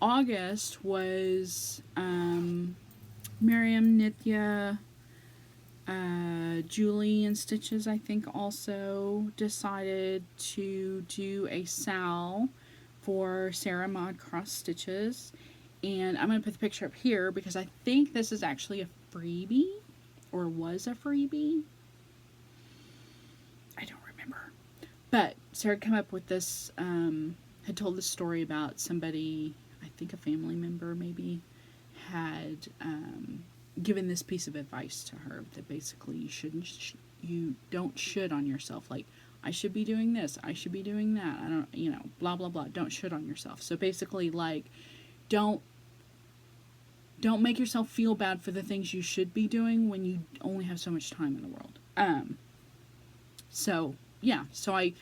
August was Miriam, Nithya, Julie and Stitches, I think, also decided to do a SAL for Sarah Maud Cross Stitches. And I'm going to put the picture up here because I think this is actually a freebie, or was a freebie. I don't remember. But Sarah had come up with this, had told this story about somebody, I think a family member maybe, had given this piece of advice to her, that basically you don't should on yourself. Like, I should be doing this, I should be doing that, I don't, blah, blah, blah. Don't should on yourself. So basically, like, don't make yourself feel bad for the things you should be doing when you only have so much time in the world. So I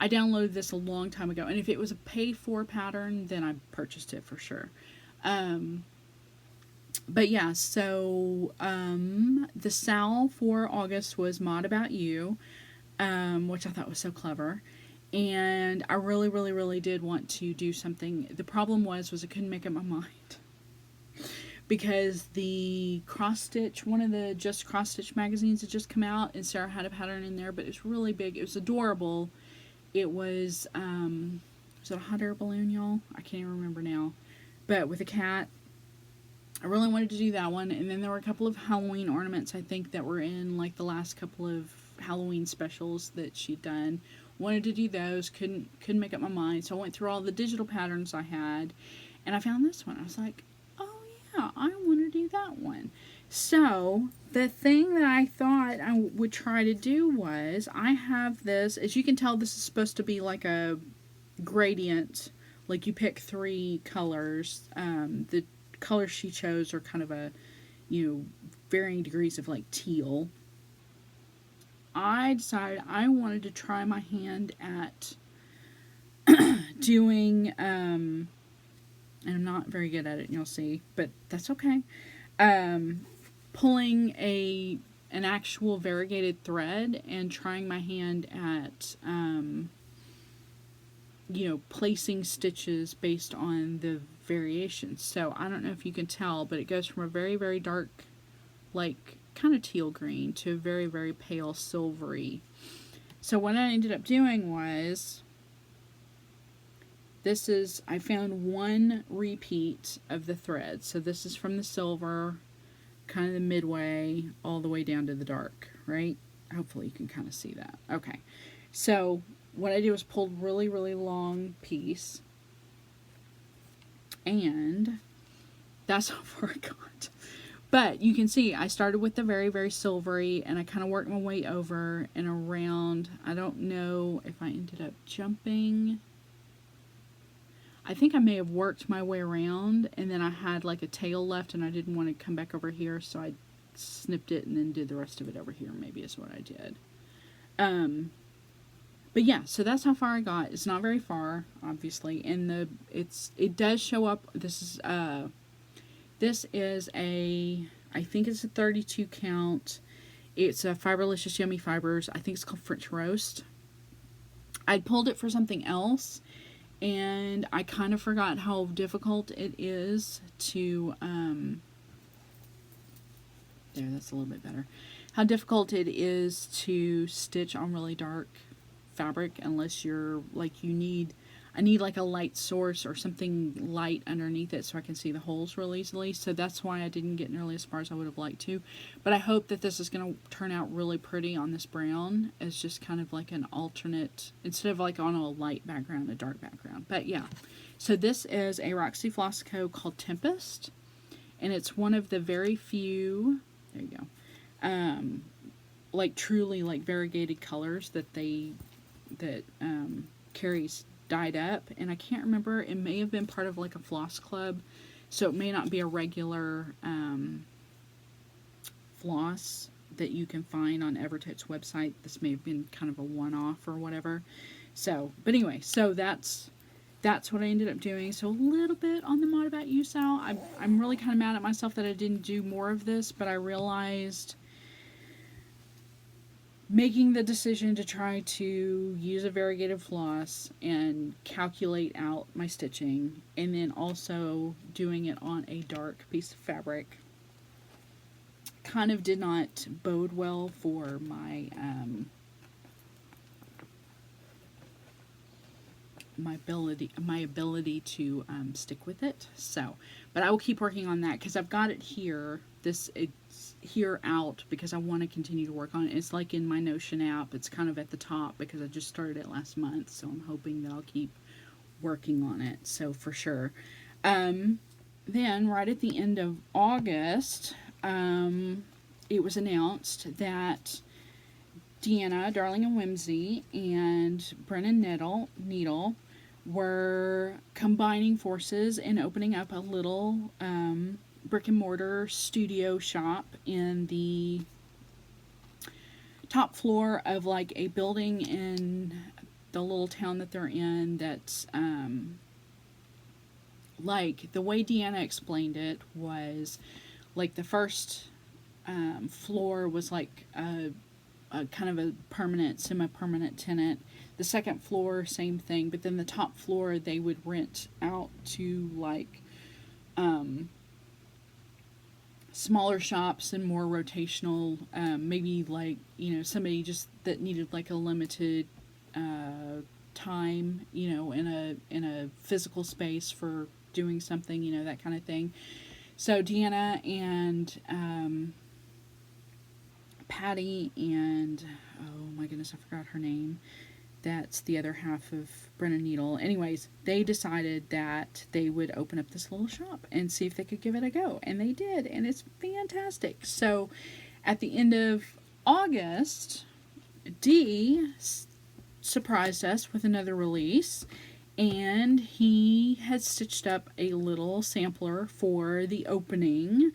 downloaded this a long time ago, and if it was a pay-for pattern, then I purchased it for sure. But yeah, so the SAL for August was Mod About You, which I thought was so clever. And I really, really, really did want to do something. The problem was I couldn't make up my mind. Because the cross stitch, one of the Just Cross Stitch magazines had just come out, and Sarah had a pattern in there, but it's really big. It was adorable. It was it a hot air balloon, y'all? I can't even remember now. But with a cat. I really wanted to do that one. And then there were a couple of Halloween ornaments, I think, that were in like the last couple of Halloween specials that she'd done. Wanted to do those. Couldn't make up my mind. So I went through all the digital patterns I had, and I found this one. I was like, oh yeah, I want to do that one. So the thing that I thought I would try to do was, I have this, as you can tell, this is supposed to be like a gradient. Like, you pick 3 colors. The colors she chose are kind of a, varying degrees of like teal. I decided I wanted to try my hand at doing, and I'm not very good at it, and you'll see, but that's okay. Pulling an actual variegated thread and trying my hand at, placing stitches based on the variations. So I don't know if you can tell, but it goes from a very, very dark, like kind of teal green, to a very, very pale silvery. So what I ended up doing was, I found one repeat of the thread. So this is from the silver, kind of the midway, all the way down to the dark, right? Hopefully you can kind of see that. Okay. So what I did was pulled really, really long piece, and that's how far I got. But you can see I started with the very, very silvery, and I kind of worked my way over and around. I don't know if I ended up jumping. I think I may have worked my way around, and then I had like a tail left, and I didn't want to come back over here, so I snipped it and then did the rest of it over here, maybe is what I did. But yeah, so that's how far I got. It's not very far, obviously, and it does show up. This is a, I think it's a 32 count. It's a Fiberlicious Yummy Fibers. I think it's called French Roast. I pulled it for something else, and I kind of forgot how difficult it is to, there, that's a little bit better. How difficult it is to stitch on really dark fabric unless you're, like, I need like a light source or something light underneath it so I can see the holes real easily. So that's why I didn't get nearly as far as I would have liked to. But I hope that this is going to turn out really pretty on this brown. It's just kind of like an alternate, instead of like on a light background, a dark background. But yeah, so this is a Roxy Floss Co. called Tempest. And it's one of the very few, there you go, like truly like variegated colors that Carrie's dyed up, and I can't remember, it may have been part of like a floss club, so it may not be a regular floss that you can find on Evertouch's website. This may have been kind of a one-off or whatever. So, but anyway, so that's what I ended up doing. So a little bit on the Mod About You Sal. I'm really kind of mad at myself that I didn't do more of this, but I realized making the decision to try to use a variegated floss and calculate out my stitching, and then also doing it on a dark piece of fabric, kind of did not bode well for my my ability to stick with it. So, but I will keep working on that because I've got it here. It's here out because I want to continue to work on it. It's like in my Notion app. It's kind of at the top because I just started it last month. So I'm hoping that I'll keep working on it. So for sure. Then right at the end of August, it was announced that Deanna, Darling and Whimsy, and Brennan Needle were combining forces and opening up a little brick and mortar studio shop in the top floor of like a building in the little town that they're in. That's like the way Deanna explained it was like the first floor was like a kind of a permanent, semi-permanent tenant. The second floor, same thing, but then the top floor they would rent out to like smaller shops and more rotational, maybe like, you know, somebody just that needed like a limited time, you know, in a physical space for doing something, you know, that kind of thing. So Deanna and Patty and, oh my goodness, I forgot her name. That's the other half of Brennan Needle. Anyways, they decided that they would open up this little shop and see if they could give it a go. And they did, and it's fantastic. So at the end of August, Dee surprised us with another release. And he had stitched up a little sampler for the opening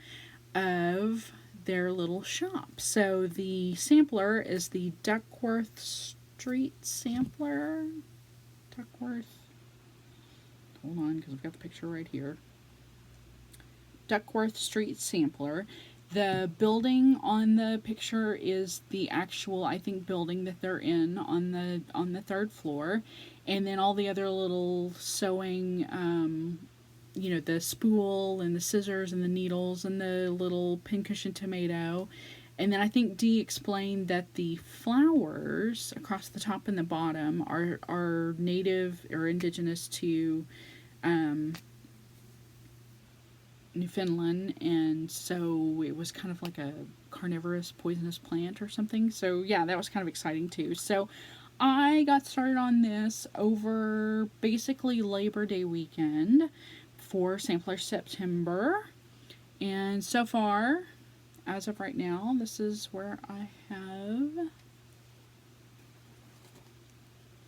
of their little shop. So the sampler is the Duckworth Street Sampler. Duckworth. Hold on, because I've got the picture right here. Duckworth Street Sampler. The building on the picture is the actual, I think, building that they're in on the third floor. And then all the other little sewing, you know, the spool and the scissors and the needles and the little pincushion tomato. And then I think Dee explained that the flowers across the top and the bottom are native or indigenous to Newfoundland, and so it was kind of like a carnivorous poisonous plant or something. So yeah, that was kind of exciting too. So I got started on this over basically Labor Day weekend for Sampler September, and so far, as of right now, this is where I have,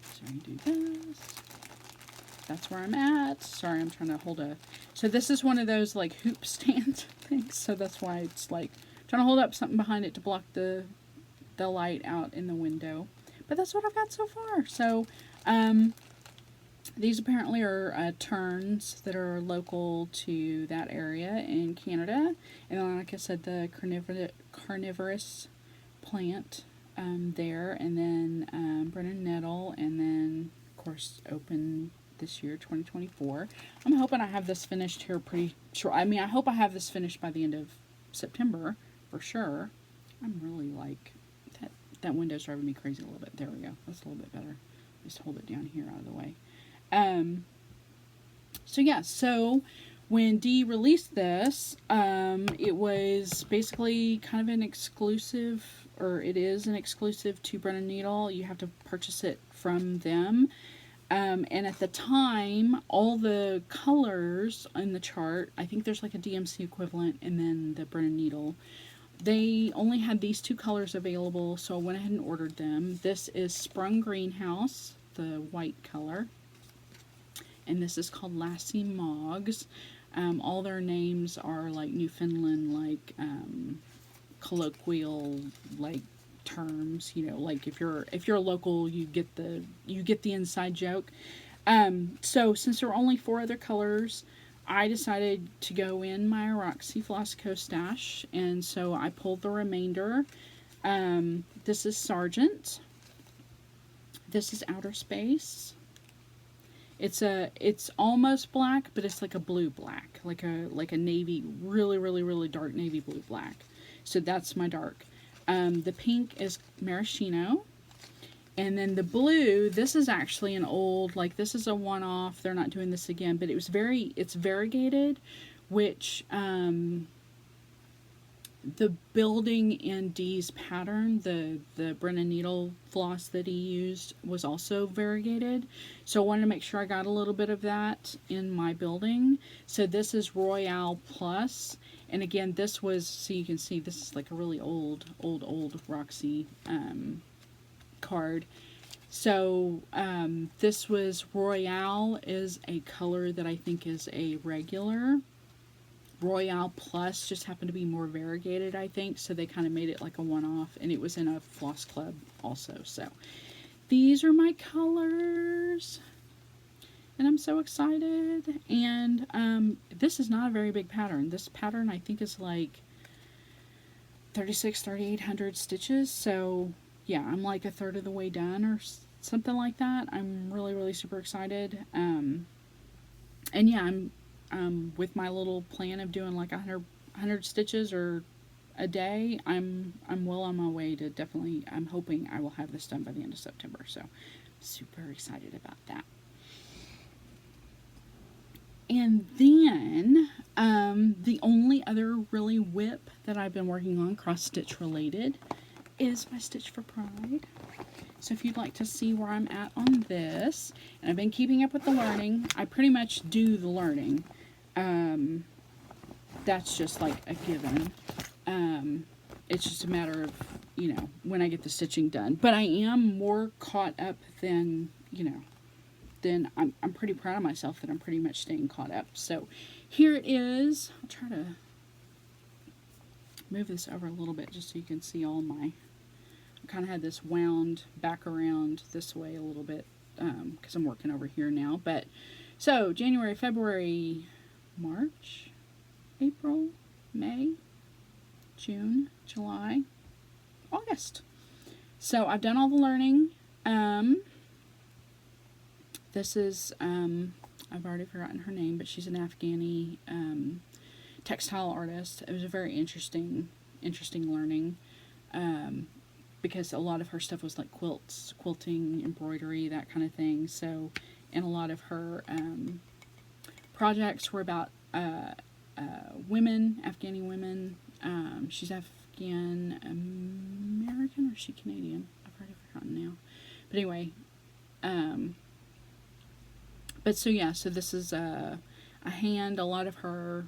sorry, do this. That's where I'm at. Sorry, I'm trying to hold a, so this is one of those like hoop stand things, so that's why it's like trying to hold up something behind it to block the light out in the window. But that's what I've got so far. So, these apparently are terns that are local to that area in Canada. And then, like I said, the carnivorous plant there. And then Brennan nettle. And then, of course, open this year, 2024. I'm hoping I have this finished here pretty sure. I mean, I hope I have this finished by the end of September for sure. I'm really like, that window's driving me crazy a little bit. There we go. That's a little bit better. Just hold it down here out of the way. So yeah, so when Dee released this, it was basically kind of an exclusive, or it is an exclusive to Brennan Needle. You have to purchase it from them. And at the time, all the colors in the chart, I think there's like a DMC equivalent and then the Brennan Needle, they only had these two colors available, so I went ahead and ordered them. This is Sprung Greenhouse, the white color, and this is called Lassie Moggs. All their names are like Newfoundland, like colloquial, like terms. You know, like if you're local, you get the inside joke. So since there were only 4 other colors, I decided to go in my Roxy Flossico stash, and so I pulled the remainder. This is Sargent. This is Outer Space. It's almost black, but it's like a blue black, like a navy, really dark navy blue black. So that's my dark. The pink is Maraschino. And then the blue, this is actually an old, like this is a one-off. They're not doing this again, but it's variegated, which the building in Dee's pattern, the Brennan Needle floss that he used was also variegated. So I wanted to make sure I got a little bit of that in my building. So this is Royale Plus. And again, this was, so you can see, this is like a really old Roxy card. So this was Royale is a color that I think is a regular. Royale Plus just happened to be more variegated, I think, so they kind of made it like a one-off, and it was in a floss club also. So these are my colors, and I'm so excited. And this is not a very big pattern. This pattern I think is like 3,800 stitches, so yeah, I'm like a third of the way done or something like that. I'm really super excited. And yeah, I'm with my little plan of doing like 100 stitches or a day. I'm well on my way to definitely, I'm hoping I will have this done by the end of September. So super excited about that. And then the only other really whip that I've been working on cross stitch related is my Stitch for Pride. So if you'd like to see where I'm at on this, and I've been keeping up with the learning, I pretty much do the learning. That's just like a given. It's just a matter of, you know, when I get the stitching done. But I am more caught up than, you know, then I'm pretty proud of myself that I'm pretty much staying caught up. So here it is. I'll try to move this over a little bit just so you can see all my, I kind of had this wound back around this way a little bit because I'm working over here now. But so January, February, March, April, May, June, July, August. So I've done all the learning. This is, I've already forgotten her name, but she's an Afghani textile artist. It was a very interesting learning because a lot of her stuff was like quilts, quilting, embroidery, that kind of thing. So, and a lot of her projects were about women, Afghani women. She's Afghan American, or is she Canadian? I've already forgotten now. But anyway, but so yeah, so this is a hand. A lot of her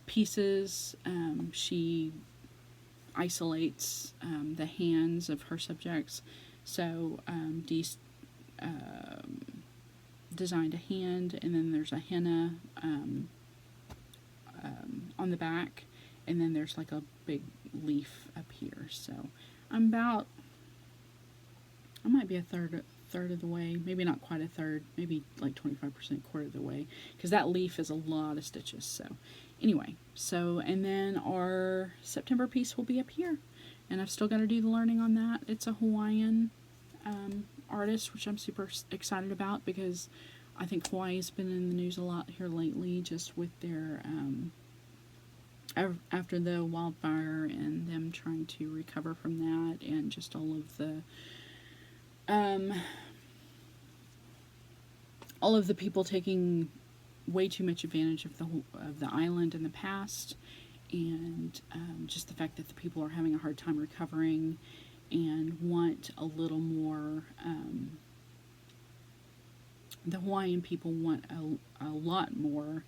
pieces, she isolates the hands of her subjects. So Dee designed a hand, and then there's a henna on the back, and then there's like a big leaf up here. So I'm about I might be a third of the way, maybe not quite a third, maybe like 25%, quarter of the way, because that leaf is a lot of stitches. So anyway, so and then our September piece will be up here, and I've still got to do the learning on that. It's a Hawaiian artist, which I'm super excited about because I think Hawaii's been in the news a lot here lately, just with their after the wildfire and them trying to recover from that, and just all of the people taking way too much advantage of the island in the past, and just the fact that the people are having a hard time recovering and want a little more. The Hawaiian people want a lot more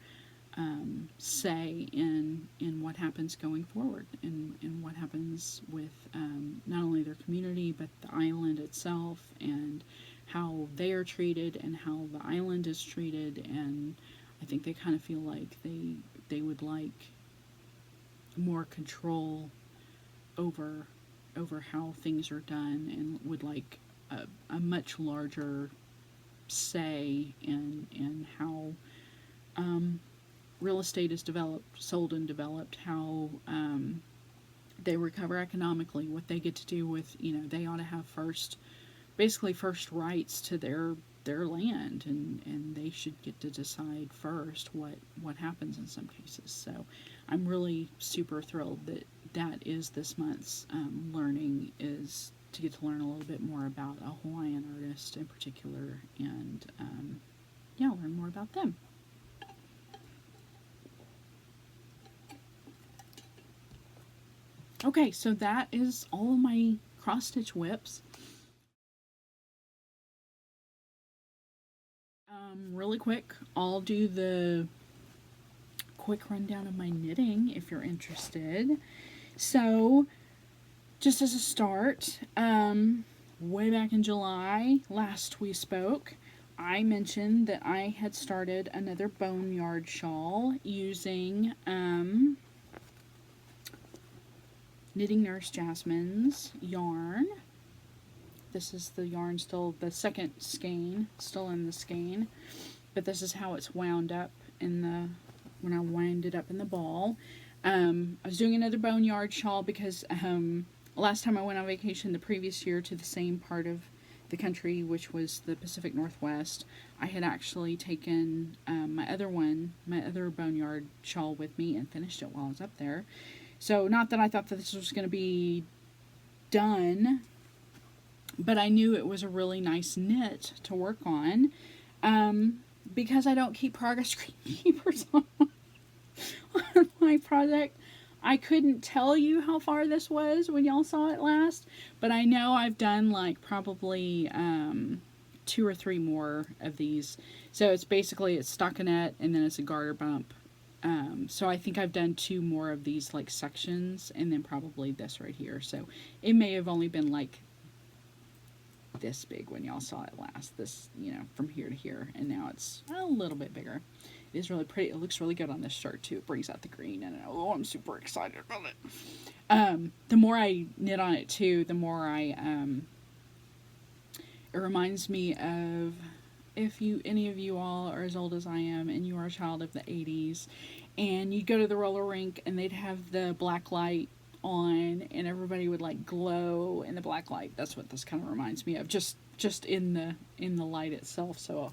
say in what happens going forward, and what happens with not only their community but the island itself, and how they are treated and how the island is treated. And I think they kind of feel like they would like more control over how things are done, and would like a much larger say in how real estate is sold and developed, how they recover economically, what they get to do with, they ought to have first rights to their land, and they should get to decide first what happens in some cases. So I'm really super thrilled that is this month's learning, is to get to learn a little bit more about a Hawaiian artist in particular, and learn more about them. Okay, so that is all of my cross-stitch whips. Really quick, I'll do the quick rundown of my knitting if you're interested. So, just as a start, way back in July, last we spoke, I mentioned that I had started another boneyard shawl using Knitting Nurse Jasmine's yarn. This is the yarn, still the second skein, still in the skein, but this is how it's wound up when I wind it up in the ball. I was doing another boneyard shawl because last time I went on vacation the previous year to the same part of the country, which was the Pacific Northwest, I had actually taken my other boneyard shawl with me and finished it while I was up there. So not that I thought that this was going to be done, but I knew it was a really nice knit to work on, because I don't keep progress screenkeepers on my project. I couldn't tell you how far this was when y'all saw it last, but I know I've done like probably 2 or 3 more of these. So it's stockinette, and then it's a garter bump. So I think I've done 2 more of these like sections, and then probably this right here. So it may have only been like this big when y'all saw it last, this, from here to here, and now it's a little bit bigger. It is really pretty. It looks really good on this shirt too. It brings out the green, and I'm super excited about it. The more I knit on it too, the more it reminds me of, if any of you all are as old as I am and you are a child of the 80s, and you'd go to the roller rink and they'd have the black light on and everybody would like glow in the black light. That's what this kind of reminds me of, just in the light itself. So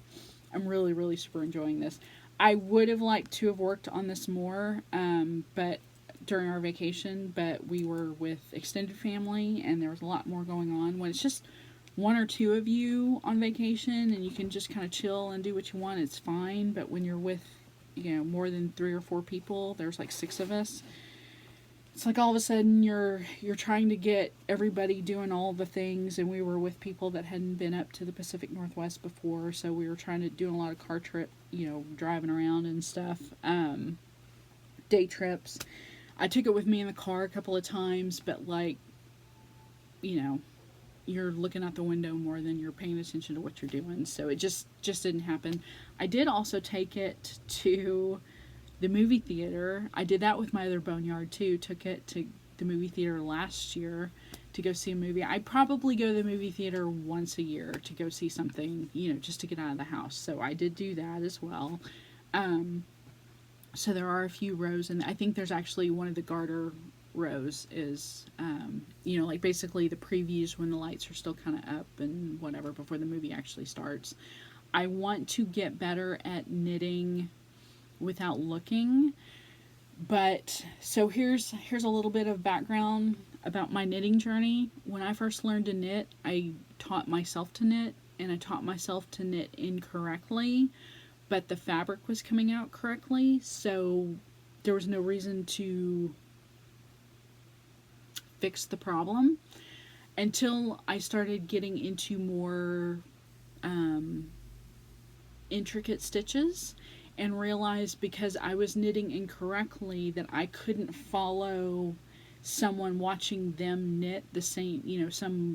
I'm really, really super enjoying this. I would have liked to have worked on this more, but during our vacation, but we were with extended family and there was a lot more going on. When it's just 1 or 2 of you on vacation and you can just kind of chill and do what you want, it's fine. But when you're with, more than 3 or 4 people, there's like 6 of us, it's like all of a sudden you're trying to get everybody doing all the things, and we were with people that hadn't been up to the Pacific Northwest before, so we were trying to do a lot of car trip, driving around and stuff, day trips. I took it with me in the car a couple of times, but like, you're looking out the window more than you're paying attention to what you're doing, so it just didn't happen. I did also take it to the movie theater. I did that with my other boneyard too. Took it to the movie theater last year to go see a movie. I probably go to the movie theater once a year to go see something, just to get out of the house. So I did do that as well. So there are a few rows, and I think there's actually one of the garter rows is, like basically the previews when the lights are still kind of up and whatever before the movie actually starts. I want to get better at knitting without looking. But so here's a little bit of background about my knitting journey. When I first learned to knit, I taught myself to knit, and I taught myself to knit incorrectly, but the fabric was coming out correctly, so there was no reason to fix the problem until I started getting into more intricate stitches and realized because I was knitting incorrectly that I couldn't follow someone watching them knit the same,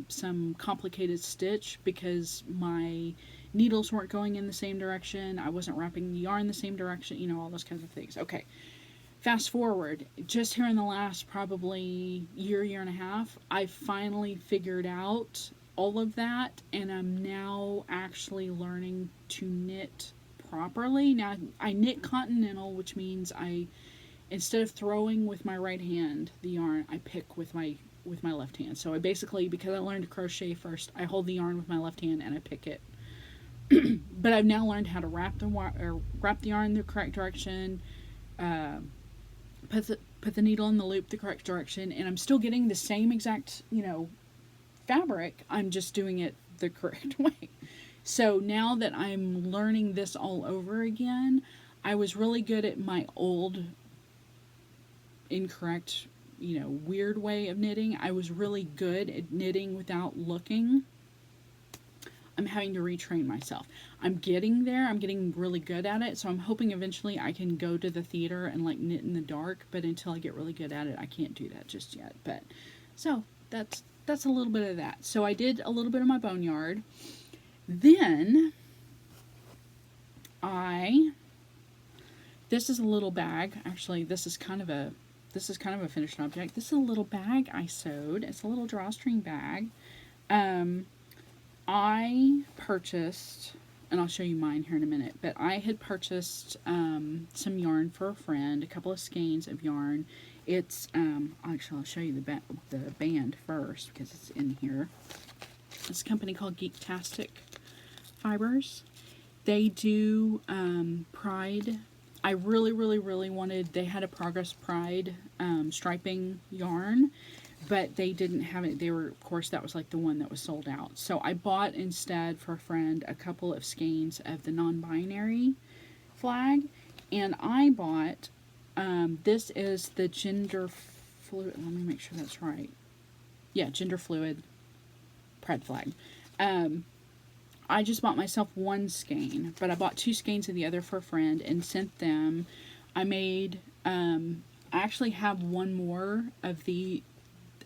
some complicated stitch because my needles weren't going in the same direction. I wasn't wrapping the yarn the same direction, all those kinds of things. Okay. Fast forward, just here in the last probably year and a half, I finally figured out all of that, and I'm now actually learning to knit properly. Now, I knit continental, which means instead of throwing with my right hand the yarn, I pick with my left hand. So I basically, because I learned to crochet first, I hold the yarn with my left hand and I pick it. But I've now learned how to wrap the yarn in the correct direction, put the needle in the loop the correct direction, and I'm still getting the same exact, fabric. I'm just doing it the correct way. So now that I'm learning this all over again, I was really good at my old incorrect, weird way of knitting. I was really good at knitting without looking. I'm having to retrain myself. I'm getting there. I'm getting really good at it. So I'm hoping eventually I can go to the theater and knit in the dark. But until I get really good at it, I can't do that just yet. But so that's a little bit of that. So I did a little bit of my boneyard. Then this is a little bag. Actually, this is kind of a finished object. This is a little bag I sewed. It's a little drawstring bag. I purchased, and I'll show you mine here in a minute, but I had purchased some yarn for a friend, a couple of skeins of yarn. It's, actually I'll show you the band first because it's in here. It's a company called Geektastic Fibers. They do Pride. I really, really, really wanted, they had a Progress Pride striping yarn, but they didn't have it. They were, of course, that was the one that was sold out. So I bought instead for a friend a couple of skeins of the non-binary flag, and I bought, this is the gender fluid, let me make sure that's right. Yeah, gender fluid Pride flag. I just bought myself one skein, but I bought 2 skeins of the other for a friend and sent them. I made, I actually have one more of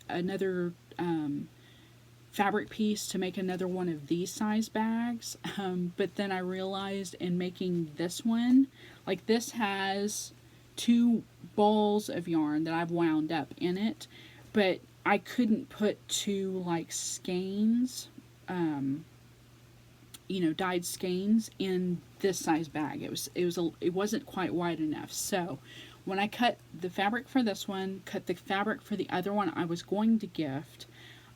another fabric piece to make another one of these size bags, but then I realized in making this one, this has 2 balls of yarn that I've wound up in it, but I couldn't put 2 skeins, dyed skeins in this size bag. It wasn't quite wide enough. So when I cut the fabric for this one, cut the fabric for the other one I was going to gift,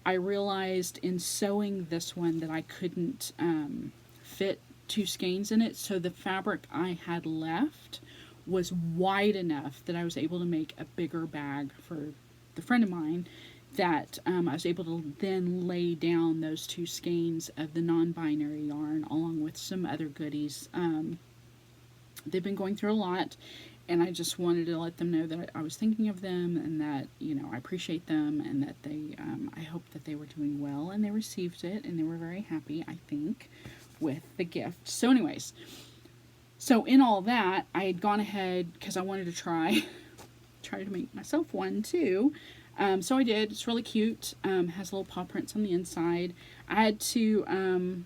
I realized in sewing this one that I couldn't fit 2 skeins in it, so the fabric I had left was wide enough that I was able to make a bigger bag for the friend of mine, that I was able to then lay down those 2 skeins of the non-binary yarn along with some other goodies. They've been going through a lot, and I just wanted to let them know that I was thinking of them, and that, I appreciate them, and that they, I hope that they were doing well, and they received it, and they were very happy, I think, with the gift. So anyways, so in all that, I had gone ahead, because I wanted to try to make myself one too. So I did. It's really cute. Has little paw prints on the inside. I had to,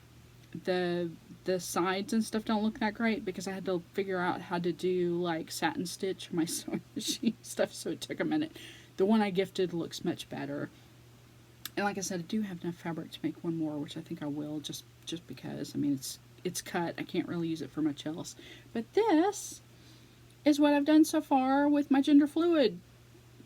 the sides and stuff don't look that great because I had to figure out how to do satin stitch my sewing machine stuff, so it took a minute. The one I gifted looks much better. And like I said, I do have enough fabric to make one more, which I think I will, just because. I mean, it's cut. I can't really use it for much else. But this is what I've done so far with my gender fluid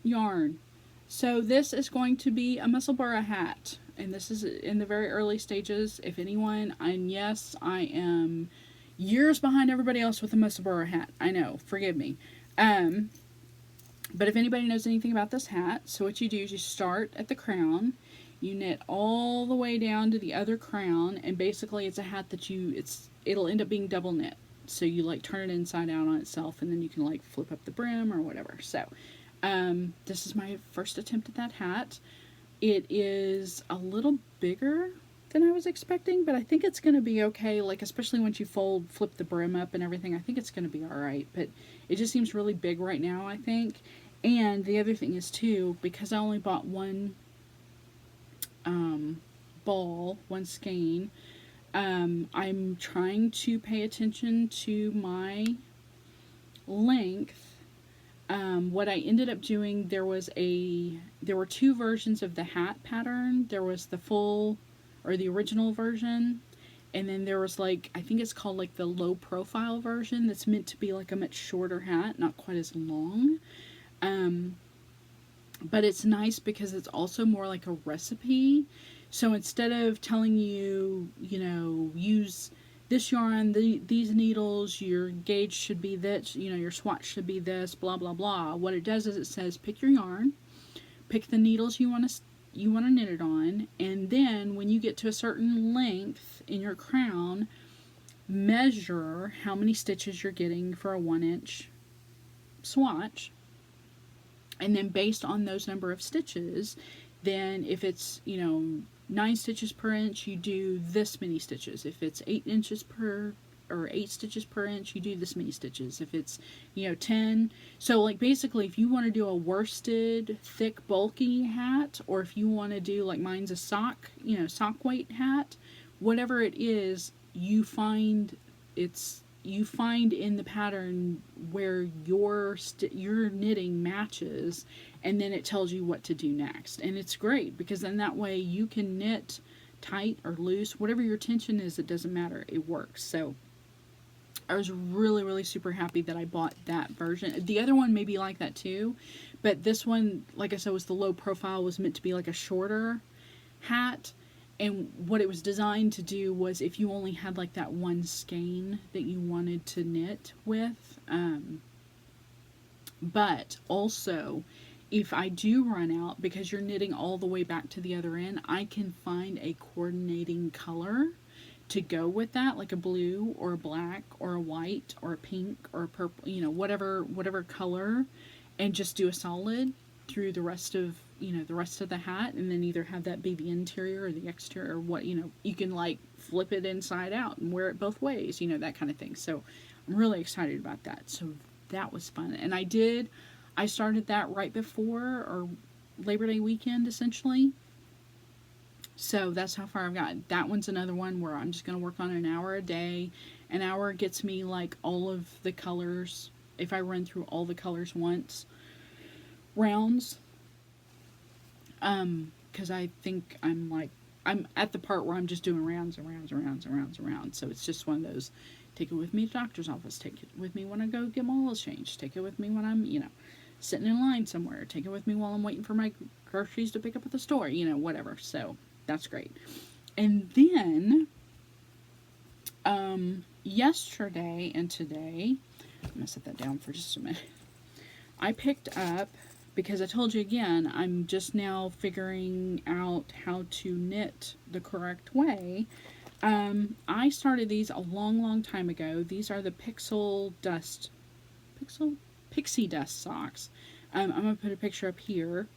yarn. So this is going to be a Musselburgh hat. And this is in the very early stages. If anyone, and yes, I am years behind everybody else with a Musselburgh hat. I know, forgive me. But if anybody knows anything about this hat, so what you do is you start at the crown, you knit all the way down to the other crown, and basically it's a hat that it'll end up being double knit. So you like turn it inside out on itself, and then you can like flip up the brim or whatever. So this is my first attempt at that hat. It is a little bigger than I was expecting, but I think it's going to be okay, like especially once you flip the brim up and everything. I think it's going to be alright, but it just seems really big right now, I think. And the other thing is too, because I only bought one one skein, I'm trying to pay attention to my length. What I ended up doing, there were two versions of the hat pattern. There was the full, or the original version, and then there was like, I think it's called like the low profile version that's meant to be like a much shorter hat, not quite as long. But it's nice because it's also more like a recipe. So instead of telling you, use this yarn, these needles, your gauge should be this, your swatch should be this, blah, blah, blah. What it does is it says, pick your yarn, pick the needles you want to knit it on, and then when you get to a certain length in your crown, measure how many stitches you're getting for a 1-inch swatch. And then based on those number of stitches, then if it's, 9 stitches per inch, you do this many stitches. If it's 8 stitches per inch, you do this many stitches. If it's, 10. So like basically if you want to do a worsted, thick, bulky hat, or if you want to do like mine's a sock, sock weight hat, whatever it is, you find in the pattern where your knitting matches, and then it tells you what to do next. And it's great because then that way you can knit tight or loose, whatever your tension is, it doesn't matter, it works. So I was really, really super happy that I bought that version. The other one may be like that too, but this one, like I said, was the low profile, was meant to be like a shorter hat. And what it was designed to do was if you only had like that one skein that you wanted to knit with, but also if I do run out, because you're knitting all the way back to the other end, I can find a coordinating color to go with that, like a blue or a black or a white or a pink or a purple, whatever color, and just do a solid through the rest of the hat, and then either have that be the interior or the exterior, or what, you can like flip it inside out and wear it both ways, that kind of thing. So I'm really excited about that. So that was fun. And I started that right before or Labor Day weekend essentially. So that's how far I've got. That one's another one where I'm just going to work on an hour a day. An hour gets me like all of the colors, if I run through all the colors once, rounds. Because I think I'm at the part where I'm just doing rounds and rounds and rounds and rounds and rounds. So it's just one of those, take it with me to the doctor's office, take it with me when I go get my oil changed, take it with me when I'm, sitting in line somewhere, take it with me while I'm waiting for my groceries to pick up at the store, whatever. So that's great. And then, yesterday and today, I'm going to set that down for just a minute. I picked up, because I told you again, I'm just now figuring out how to knit the correct way. I started these a long, long time ago. These are the Pixie Dust socks. I'm going to put a picture up here.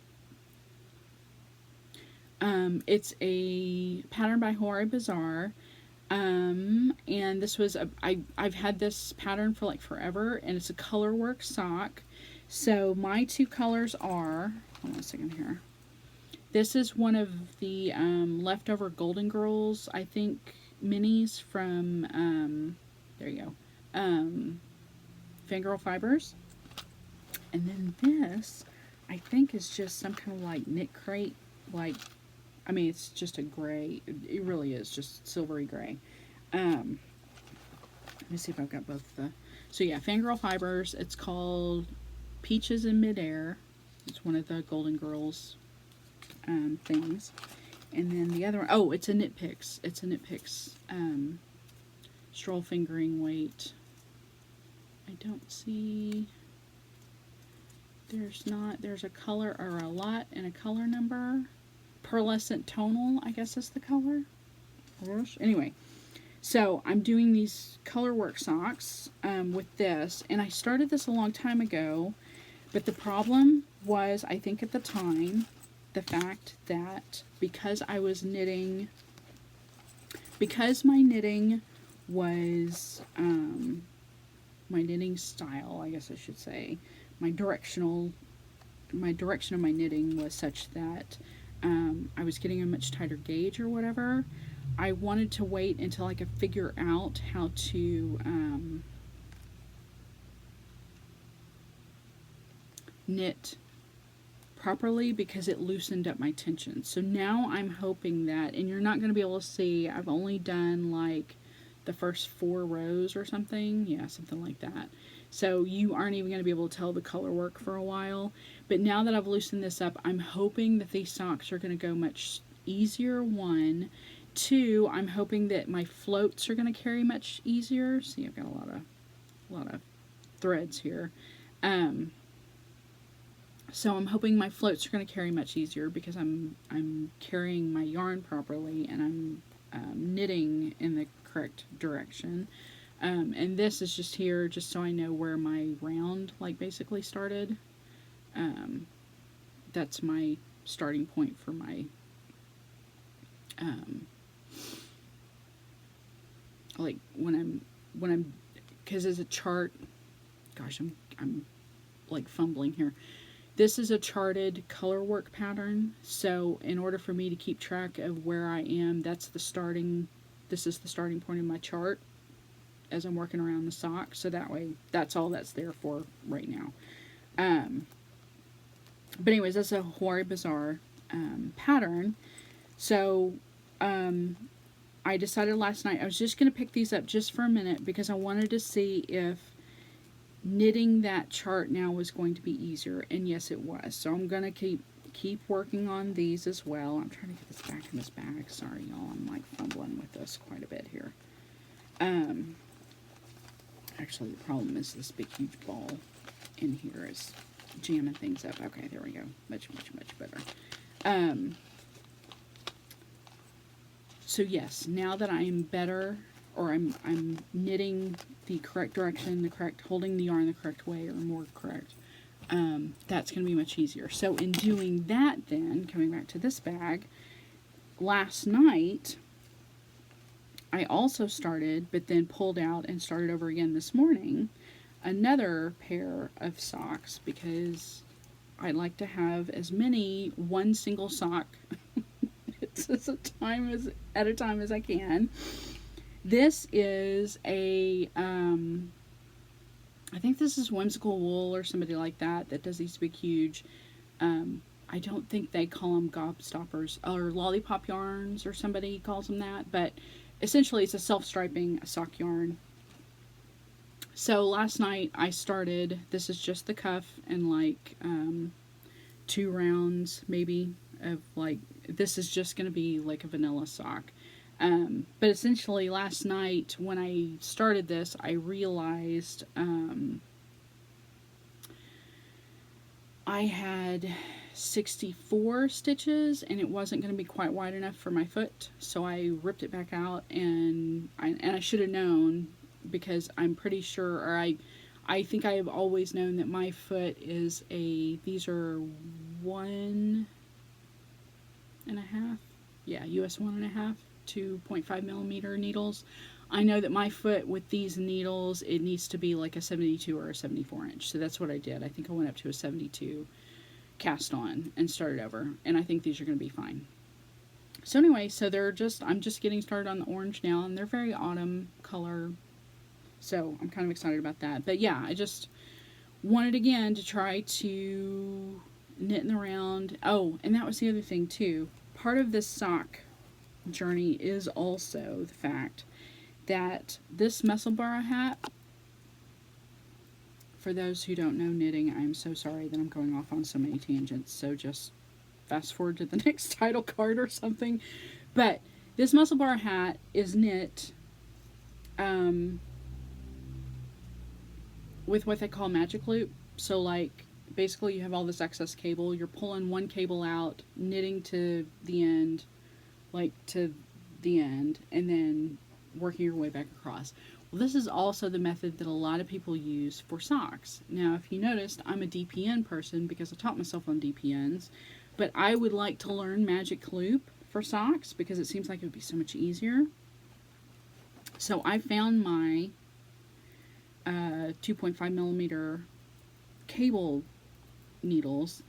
It's a pattern by Hori Bazaar. And this was, I've had this pattern for like forever, and it's a colorwork sock. So my two colors are, hold on a second here. This is one of the leftover Golden Girls, I think, minis from, there you go, Fangirl Fibers. And then this, I think, is just some kind of like knit crate, like, I mean, it's just a gray. It really is just silvery gray. Let me see if I've got both the. So yeah, Fangirl Fibers. It's called Peaches in Midair. It's one of the Golden Girls things. And then the other one, oh, it's a Knit Picks. It's a Knit Picks stroll fingering weight. I don't see. There's a color or a lot and a color number. Pearlescent Tonal, I guess is the color. Anyway, so I'm doing these color work socks with this, and I started this a long time ago, but the problem was, I think at the time, the fact that because I was knitting, because my knitting was, my knitting style, I guess I should say, my direction of my knitting was such that I was getting a much tighter gauge or whatever. I wanted to wait until I could figure out how to knit properly, because it loosened up my tension. So now I'm hoping that, and you're not going to be able to see, I've only done like the first 4 rows or something. Yeah, something like that. So you aren't even going to be able to tell the color work for a while. But now that I've loosened this up, I'm hoping that these socks are going to go much easier, 1. 2, I'm hoping that my floats are going to carry much easier. See, I've got a lot of threads here. So I'm hoping my floats are going to carry much easier because I'm carrying my yarn properly, and I'm knitting in the correct direction. And this is just here just so I know where my round like basically started. That's my starting point for my like when I'm because as a chart, gosh, I'm like fumbling here. This is a charted color work pattern, so in order for me to keep track of where I am, this is the starting point of my chart as I'm working around the sock, so that way, that's all that's there for right now. But anyways, that's a Hawaii Bazaar pattern. So I decided last night I was just going to pick these up just for a minute because I wanted to see if knitting that chart now was going to be easier, and yes it was. So I'm going to keep working on these as well. I'm trying to get this back in this bag. Sorry y'all, I'm like fumbling with this quite a bit here. Actually the problem is this big huge ball in here is jamming things up. Okay, there we go. Much better. So yes, now that I am better, or I'm knitting the correct direction, holding the yarn the correct way, or more correct, that's going to be much easier. So in doing that then, coming back to this bag, last night I also started, but then pulled out and started over again this morning, another pair of socks, because I like to have as many one single sock at a time as I can. This is a, I think this is Whimsical Wool or somebody like that does these big, huge, I don't think they call them gobstoppers, or lollipop yarns, or somebody calls them that, but essentially it's a self-striping sock yarn. So last night I started, this is just the cuff and like 2 rounds maybe of like, this is just going to be like a vanilla sock. But essentially last night when I started this, I realized I had 64 stitches and it wasn't going to be quite wide enough for my foot, so I ripped it back out, and I should have known, because I'm pretty sure, or I think I have always known that my foot is these are 1.5, yeah, US 1.5 2.5 millimeter needles. I know that my foot with these needles, it needs to be like a 72 or a 74 inch. So that's what I did. I think I went up to a 72 cast on and started over. And I think these are going to be fine. So anyway, so I'm just getting started on the orange now, and they're very autumn color. So I'm kind of excited about that. But yeah, I just wanted again to try to knit in the round. Oh, and that was the other thing too. part of this sock journey is also the fact that this Musselburgh hat, for those who don't know knitting, I'm so sorry that I'm going off on so many tangents, so just fast forward to the next title card or something. But this Musselburgh hat is knit with what they call magic loop. So like basically you have all this excess cable, you're pulling one cable out, knitting to the end, like to the end, and then working your way back across. Well, this is also the method that a lot of people use for socks. Now, if you noticed, I'm a DPN person because I taught myself on DPNs, but I would like to learn magic loop for socks because it seems like it would be so much easier. So I found my 2.5 millimeter cable needles,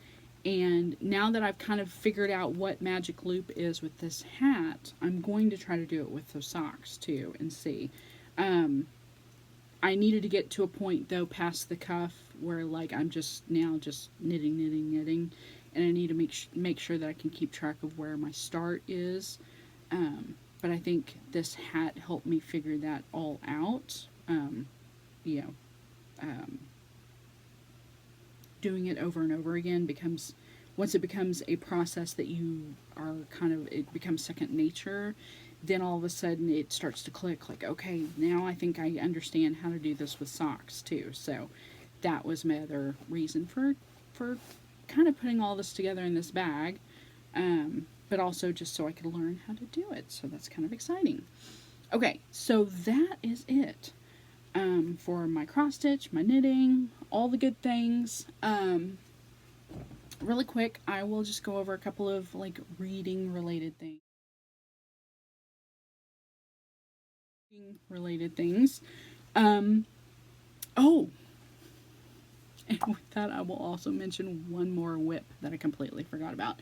and now that I've kind of figured out what magic loop is with this hat, I'm going to try to do it with those socks too and see. I needed to get to a point though past the cuff where like I'm just now just knitting, and I need to make sure that I can keep track of where my start is. But I think this hat helped me figure that all out. Doing it over and over again becomes, once it becomes a process that you are kind of, it becomes second nature, then all of a sudden it starts to click like, okay, now I think I understand how to do this with socks too. So that was my other reason for kind of putting all this together in this bag, but also just so I could learn how to do it. So that's kind of exciting. Okay, so that is it. For my cross stitch, my knitting, all the good things. Really quick, I will just go over a couple of like reading related things. Oh, and with that, I will also mention one more whip that I completely forgot about.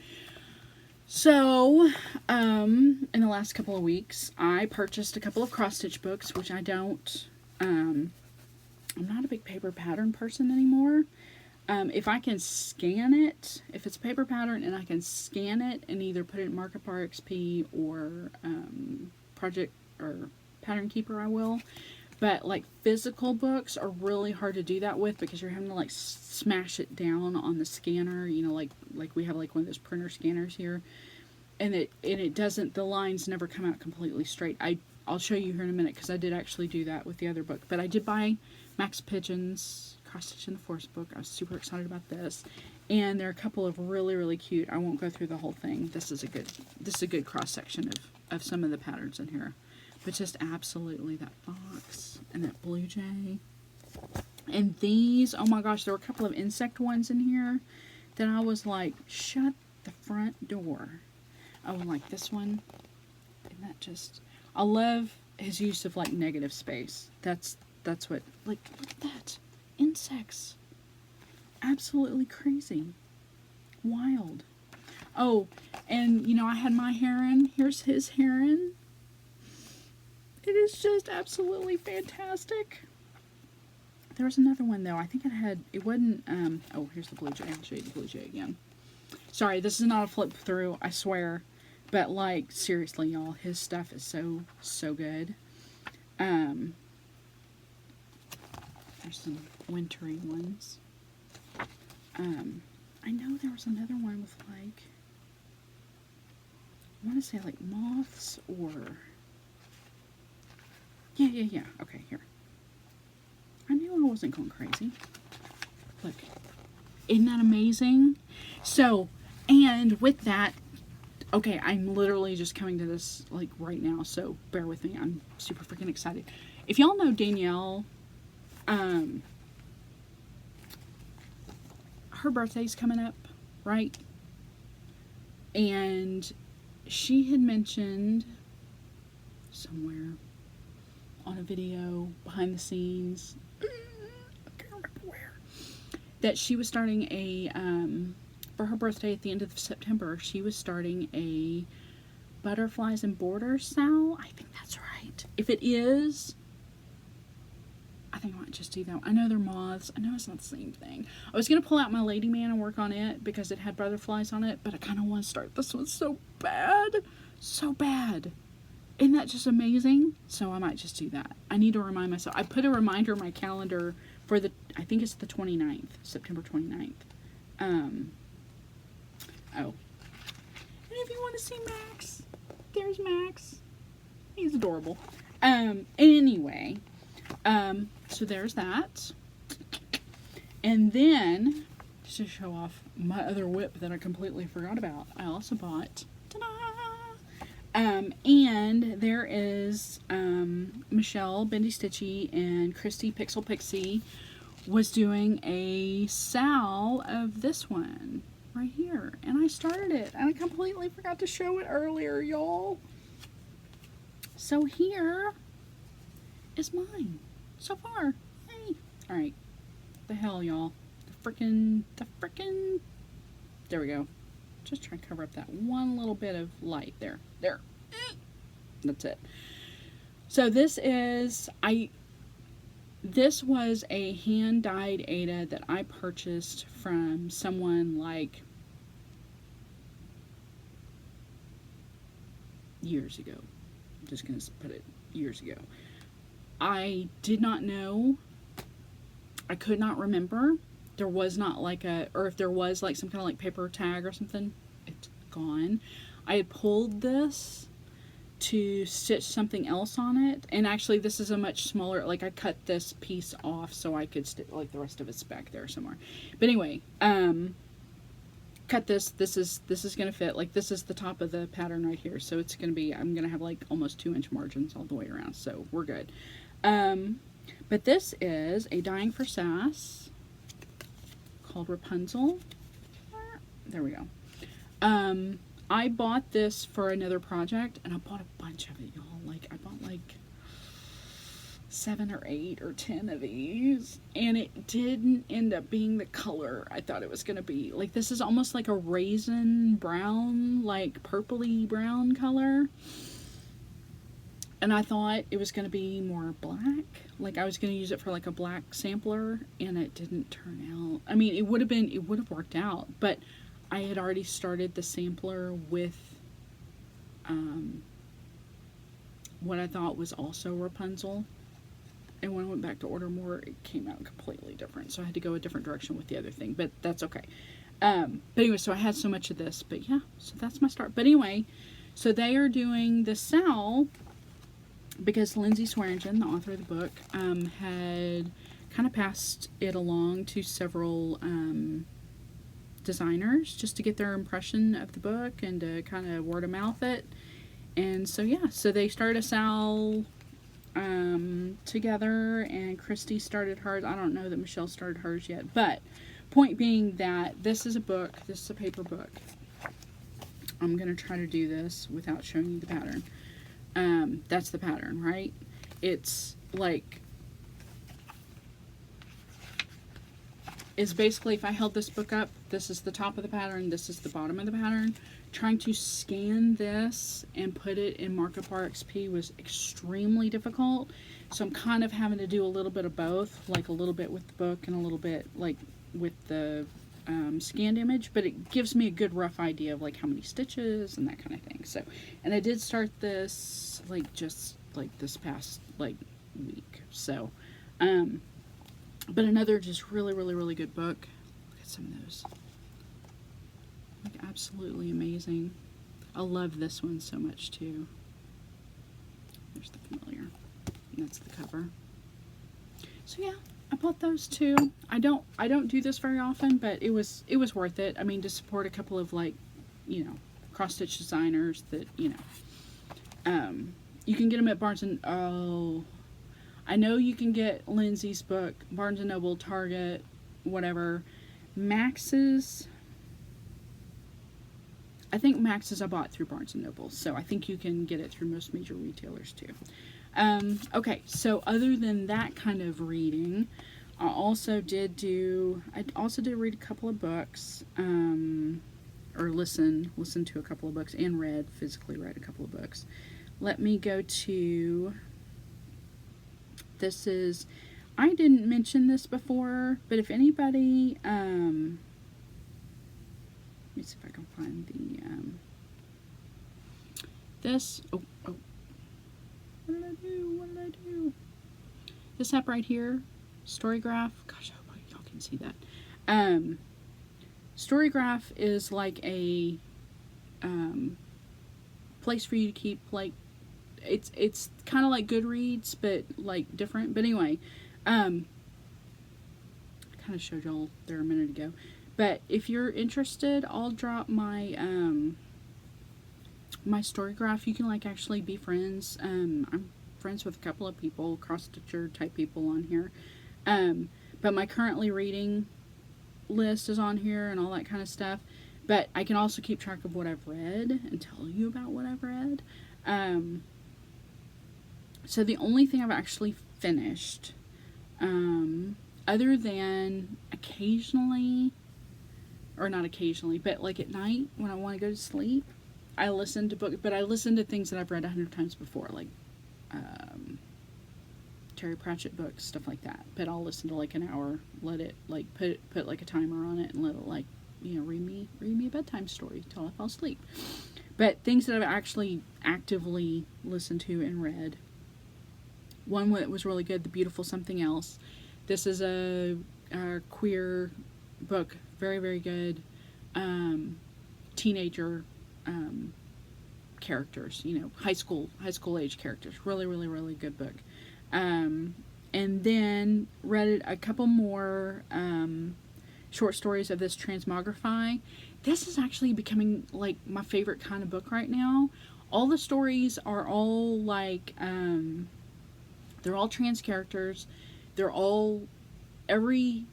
So, in the last couple of weeks, I purchased a couple of cross stitch books, which I don't. I'm not a big paper pattern person anymore. If I can scan it, if it's paper pattern and I can scan it and either put it in Markup RXP or Project or Pattern Keeper, I will. But like physical books are really hard to do that with because you're having to like smash it down on the scanner. You know, like we have like one of those printer scanners here, and it doesn't. The lines never come out completely straight. I'll show you here in a minute because I did actually do that with the other book. But I did buy Max Pigeon's Cross Stitch in the Forest book. I was super excited about this. And there are a couple of really, really cute. I won't go through the whole thing. This is a good cross section of some of the patterns in here. But just absolutely that fox and that blue jay. And these, oh my gosh, there were a couple of insect ones in here that I was like, shut the front door. Oh, like this one. Isn't that just... I love his use of like negative space. That's what, like, look at that. Insects. Absolutely crazy. Wild. Oh, and you know, I had my heron. Here's his heron. It is just absolutely fantastic. There was another one though. I think it wasn't, oh, here's the blue jay. I'll show you the blue jay again. Sorry, this is not a flip through, I swear. But like, seriously, y'all, his stuff is so good. There's some wintry ones. I know there was another one with like, I want to say like moths or, yeah, okay, here. I knew I wasn't going crazy. Look, isn't that amazing? So, and with that, okay, I'm literally just coming to this like right now, so bear with me. I'm super freaking excited. If y'all know Danielle, her birthday's coming up, right? And she had mentioned somewhere on a video behind the scenes, I can't remember where, that she was starting a, for her birthday at the end of September, she was starting a butterflies and borders sale. I think that's right. If it is, I I think I might just do that. I know they're moths. I know it's not the same thing. I was going to pull out my Lady Man and work on it because it had butterflies on it, but I kind of want to start this one so bad. So bad. Isn't that just amazing? So I might just do that. I need to remind myself. I put a reminder in my calendar for I think it's the 29th, September 29th. Oh. And if you want to see Max, there's Max. He's adorable. Anyway, so there's that. And then, just to show off my other whip that I completely forgot about, I also bought, ta-da! And there is, Michelle Bendy Stitchy and Christy Pixel Pixie was doing a sal of this one right here. And I started it, and I completely forgot to show it earlier, y'all. So here is mine so far. Hey. Alright. The hell, y'all. The frickin'. There we go. Just try to cover up that one little bit of light there. There. That's it. So this was a hand-dyed Ada that I purchased from someone like years ago. I'm just going to put it years ago. I did not know. I could not remember. There was not like or if there was like some kind of like paper tag or something, it's gone. I had pulled this to stitch something else on it, and actually this is a much smaller, like I cut this piece off so I could stitch, like the rest of it's back there somewhere. But anyway, cut this is gonna fit, like this is the top of the pattern right here, so it's gonna be, I'm gonna have like almost 2-inch margins all the way around, so we're good. But this is a Dying for Sass called Rapunzel. There we go. I bought this for another project, and I bought a bunch of it, y'all. Like, I bought like 7 or 8 or 10 of these, and it didn't end up being the color I thought it was going to be. Like, this is almost like a raisin brown, like purpley brown color. And I thought it was going to be more black. Like, I was going to use it for like a black sampler, and it didn't turn out. I mean, it would have worked out, but I had already started the sampler with what I thought was also Rapunzel. And when I went back to order more, it came out completely different. So I had to go a different direction with the other thing, but that's okay. But anyway, so I had so much of this, but yeah, so that's my start. But anyway, so they are doing the sal because Lindsay Swearingen, the author of the book, had kind of passed it along to several designers just to get their impression of the book and to kind of word of mouth it. And so yeah, so they started a sal together, and Christy started hers. I don't know that Michelle started hers yet, but point being that this is a book, this is a paper book. I'm gonna try to do this without showing you the pattern. That's the pattern, right? It's like, is basically, if I held this book up, this is the top of the pattern, this is the bottom of the pattern. Trying to scan this and put it in Markup RXP was extremely difficult. So I'm kind of having to do a little bit of both, like a little bit with the book and a little bit like with the scanned image, but it gives me a good rough idea of like how many stitches and that kind of thing. So, and I did start this like just like this past like week. So, but another just really good book. Look at some of those. Like, absolutely amazing. I love this one so much too. There's the familiar. And that's the cover. So yeah, I bought those two. I don't do this very often, but it was worth it. I mean, to support a couple of like, you know, cross stitch designers that, you know. You can get them at Barnes and I know you can get Lindsay's book, Barnes and Noble, Target, whatever. Max's, I think Max's I bought through Barnes & Noble, so I think you can get it through most major retailers too. Okay, so other than that kind of reading, I also did read a couple of books, or listen to a couple of books, and physically read a couple of books. Let me go to, this is, I didn't mention this before, but if anybody, let me see if I can find the, this, oh, what did I do? This app right here, Storygraph, gosh, I hope y'all can see that. Storygraph is like a, place for you to keep, like, it's kind of like Goodreads, but like different. But anyway, I kind of showed y'all there a minute ago. But if you're interested, I'll drop my my Storygraph. You can like actually be friends. I'm friends with a couple of people, cross-stitcher type people on here. But my currently reading list is on here and all that kind of stuff. But I can also keep track of what I've read and tell you about what I've read. So the only thing I've actually finished, other than occasionally, or not occasionally, but like at night when I want to go to sleep, I listen to books, but I listen to things that I've read 100 times before, like Terry Pratchett books, stuff like that. But I'll listen to like an hour, let it like put like a timer on it and let it like, you know, read me a bedtime story till I fall asleep. But things that I've actually actively listened to and read. One that was really good, The Beautiful Something Else. This is a queer book, very, very good. Teenager characters, you know, high school age characters. Really, really, really good book. And then read a couple more short stories of this Transmogrify. This is actually becoming like my favorite kind of book right now. All the stories are all like, they're all trans characters. They're all, every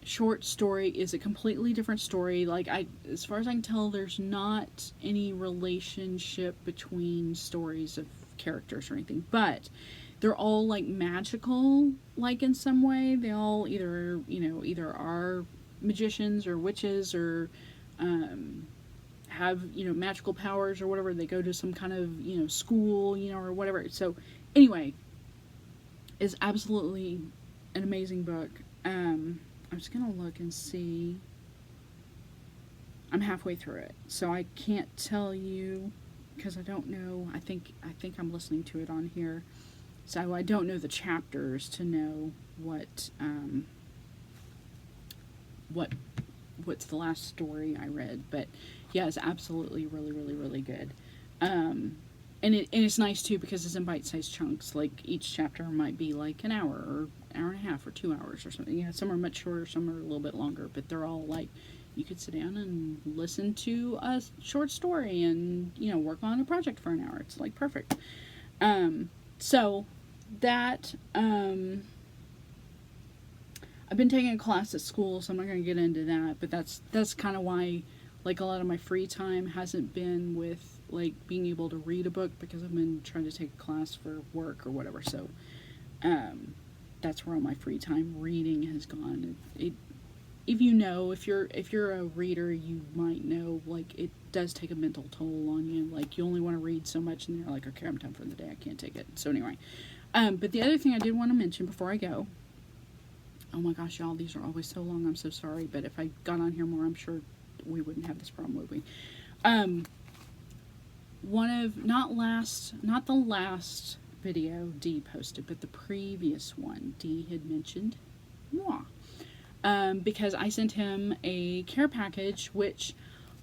short story is a completely different story. Like, as far as I can tell, there's not any relationship between stories of characters or anything, but they're all like magical, like in some way. They all either are magicians or witches or have, you know, magical powers or whatever. They go to some kind of, you know, school, you know, or whatever. So anyway, it's absolutely an amazing book. I'm just gonna look and see. I'm halfway through it, so I can't tell you because I don't know. I think I'm listening to it on here, so I don't know the chapters to know what's the last story I read. But yeah, it's absolutely really, really, really good. And it's nice too because it's in bite-sized chunks. Like each chapter might be like an hour or hour and a half or 2 hours or something. Yeah, some are much shorter, some are a little bit longer, but they're all like, you could sit down and listen to a short story and, you know, work on a project for an hour. It's like perfect. So that, I've been taking a class at school, so I'm not going to get into that, but that's kind of why, like, a lot of my free time hasn't been with like being able to read a book because I've been trying to take a class for work or whatever. So that's where all my free time reading has gone. If you're a reader, you might know, like, it does take a mental toll on you. Like, you only want to read so much and you're like, okay, I'm done for the day, I can't take it. So anyway, but the other thing I did want to mention before I go, oh my gosh, y'all, these are always so long, I'm so sorry, but if I got on here more, I'm sure we wouldn't have this problem, would we? Not the last video Dee posted, but the previous one, Dee had mentioned moi. Because I sent him a care package, which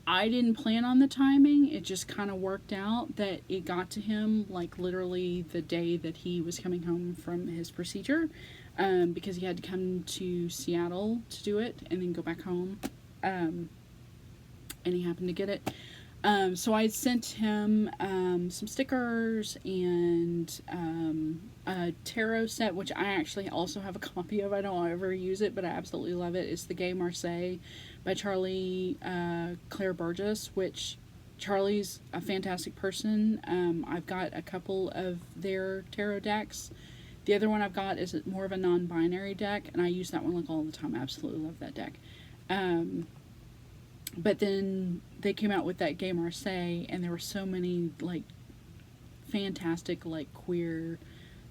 I didn't plan on the timing. It just kind of worked out that it got to him like literally the day that he was coming home from his procedure, because he had to come to Seattle to do it and then go back home, and he happened to get it. So I sent him some stickers and a tarot set, which I actually also have a copy of. I don't ever use it, but I absolutely love it. It's the Gay Marseille by Charlie Claire Burgess, which Charlie's a fantastic person. I've got a couple of their tarot decks. The other one I've got is more of a non-binary deck, and I use that one like all the time. I absolutely love that deck. But then they came out with that Gay Marseille, and there were so many, like, fantastic, like, queer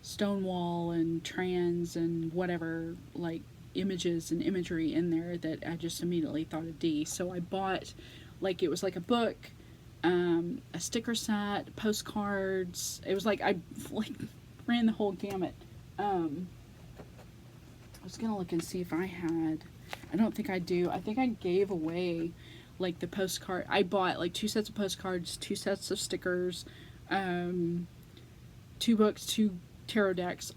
Stonewall and trans and whatever, like, images and imagery in there that I just immediately thought of Dee. So I bought, like, it was like a book, a sticker set, postcards. It was like I like ran the whole gamut. I was gonna look and see if I had. I don't think I do. I think I gave away like the postcard. I bought like 2 sets of postcards, 2 sets of stickers, 2 books, 2 tarot decks.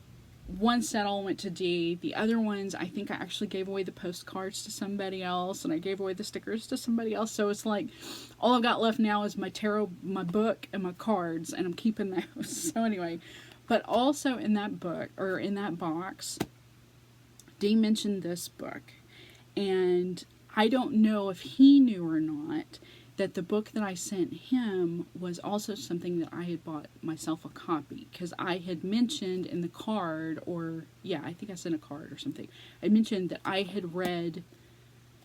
One set all went to D. The other ones, I think I actually gave away the postcards to somebody else, and I gave away the stickers to somebody else. So it's like, all I've got left now is my tarot, my book, and my cards, and I'm keeping those. So anyway, but also in that book, or in that box, Dee mentioned this book, and I don't know if he knew or not that the book that I sent him was also something that I had bought myself a copy, because I had mentioned in the card, or yeah, I think I sent a card or something. I mentioned that I had read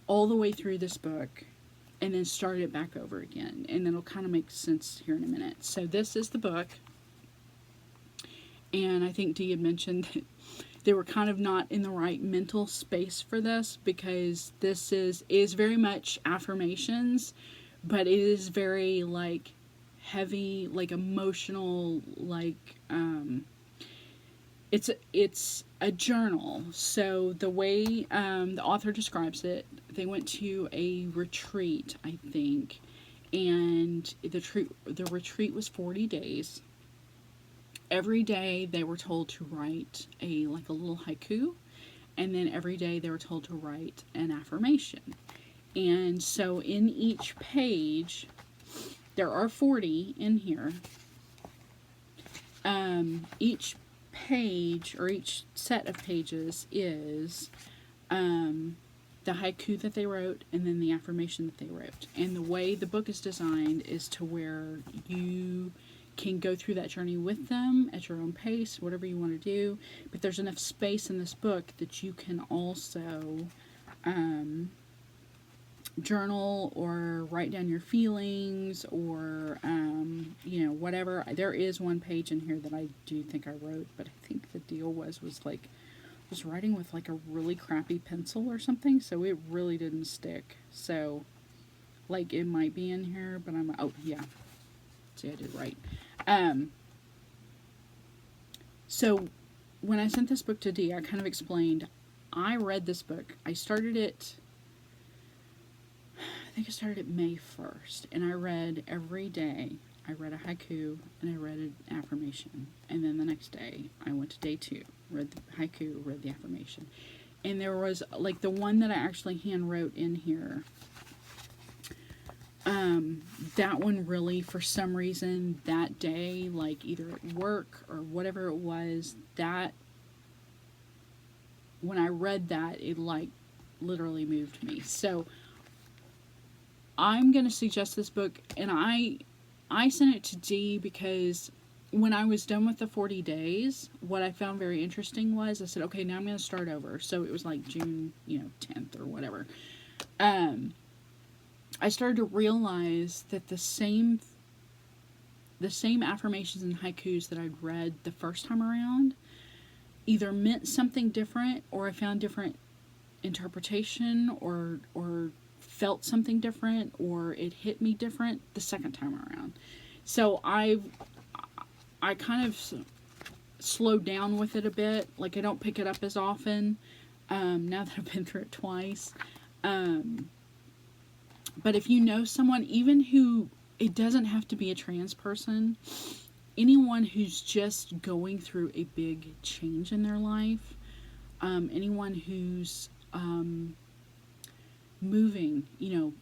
all the way through this book and then started it back over again, and then it'll kind of make sense here in a minute. So this is the book, and I think Dee had mentioned that they were kind of not in the right mental space for this, because this is very much affirmations, but it is very like heavy, like emotional, like it's a journal. So the way the author describes it, they went to a retreat, I think, and the retreat was 40 days. Every day they were told to write a little haiku, and then every day they were told to write an affirmation. And so in each page, there are 40 in here. Each page, or each set of pages, is the haiku that they wrote, and then the affirmation that they wrote. And the way the book is designed is to where you can go through that journey with them at your own pace, whatever you want to do. But there's enough space in this book that you can also journal or write down your feelings, or whatever. There is one page in here that I do think I wrote, but I think the deal was writing with like a really crappy pencil or something, so it really didn't stick. So like it might be in here, but oh yeah, see, I did right. So when I sent this book to Dee, I kind of explained, I read this book. I started it May 1st, and I read every day. I read a haiku, and I read an affirmation. And then the next day, I went to day 2, read the haiku, read the affirmation. And there was, like, the one that I actually hand wrote in here, that one really, for some reason, that day, like, either at work or whatever it was, that, when I read that, it, like, literally moved me. So I'm going to suggest this book, and I sent it to Dee because when I was done with the 40 days, what I found very interesting was, I said, okay, now I'm going to start over. So it was like June, 10th or whatever. I started to realize that the same affirmations and haikus that I'd read the first time around either meant something different, or I found different interpretation, or felt something different, or it hit me different the second time around. So I kind of slowed down with it a bit. Like, I don't pick it up as often now that I've been through it twice. But if you know someone, even who, it doesn't have to be a trans person, anyone who's just going through a big change in their life, anyone who's moving,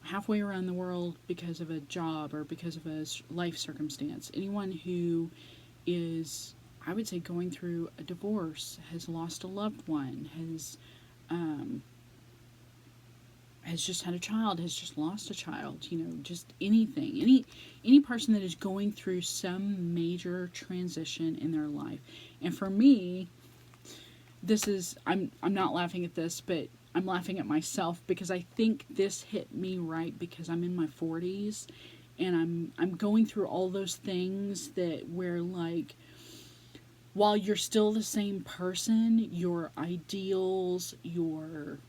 halfway around the world because of a job or because of a life circumstance, anyone who is, I would say, going through a divorce, has lost a loved one, has just had a child, has just lost a child, just anything, any person that is going through some major transition in their life. And for me, this is, I'm not laughing at this, but I'm laughing at myself, because I think this hit me right because I'm in my 40s, and I'm going through all those things that where, like, while you're still the same person, your ideals, your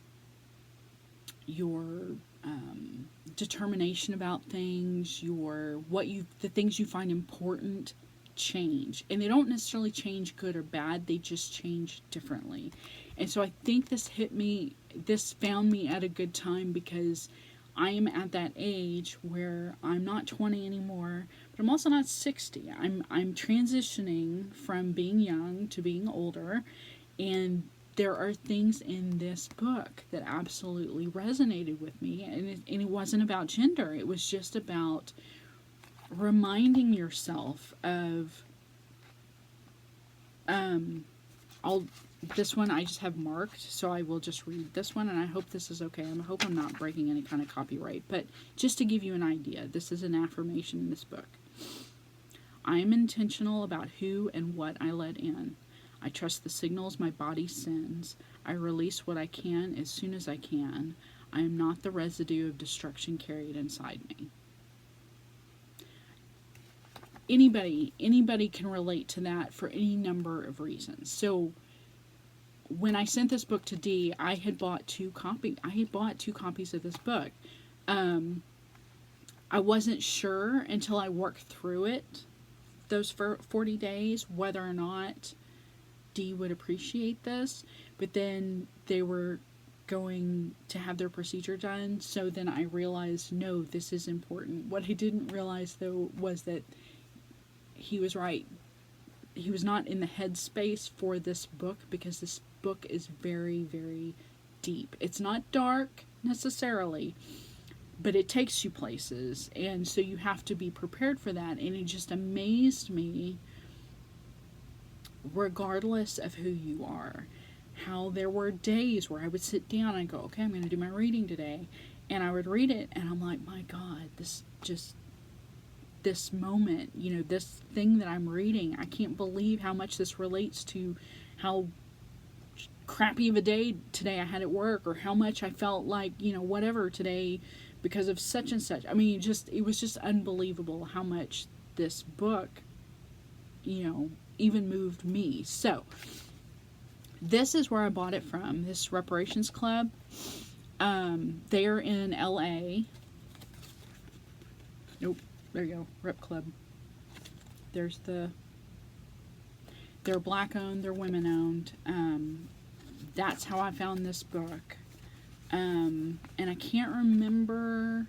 determination about things, the things you find important change. And they don't necessarily change good or bad, they just change differently. And so I think this found me at a good time, because I am at that age where I'm not 20 anymore, but I'm also not 60. I'm transitioning from being young to being older, and there are things in this book that absolutely resonated with me, and it wasn't about gender. It was just about reminding yourself of this one I just have marked, so I will just read this one, and I hope this is okay. I hope I'm not breaking any kind of copyright, but just to give you an idea, this is an affirmation in this book. I am intentional about who and what I let in. I trust the signals my body sends. I release what I can as soon as I can. I am not the residue of destruction carried inside me. Anybody can relate to that for any number of reasons. So when I sent this book to Dee, I had bought two copies of this book. I wasn't sure until I worked through it, those 40 days, whether or not Dee would appreciate this. But then they were going to have their procedure done, so then I realized, no, this is important. What I didn't realize, though, was that he was right. He was not in the headspace for this book, because this book is very, very deep. It's not dark necessarily, but it takes you places, and so you have to be prepared for that. And it just amazed me, regardless of who you are, how there were days where I would sit down and go, okay, I'm going to do my reading today, and I would read it, and I'm like, my God, this moment, this thing that I'm reading, I can't believe how much this relates to how crappy of a day today I had at work, or how much I felt like, whatever today because of such and such. I mean, it was just unbelievable how much this book, even moved me. So this is where I bought it from, this Reparations Club. They're in LA. Nope. There you go, Rep Club. They're black owned, they're women owned. That's how I found this book. And I can't remember,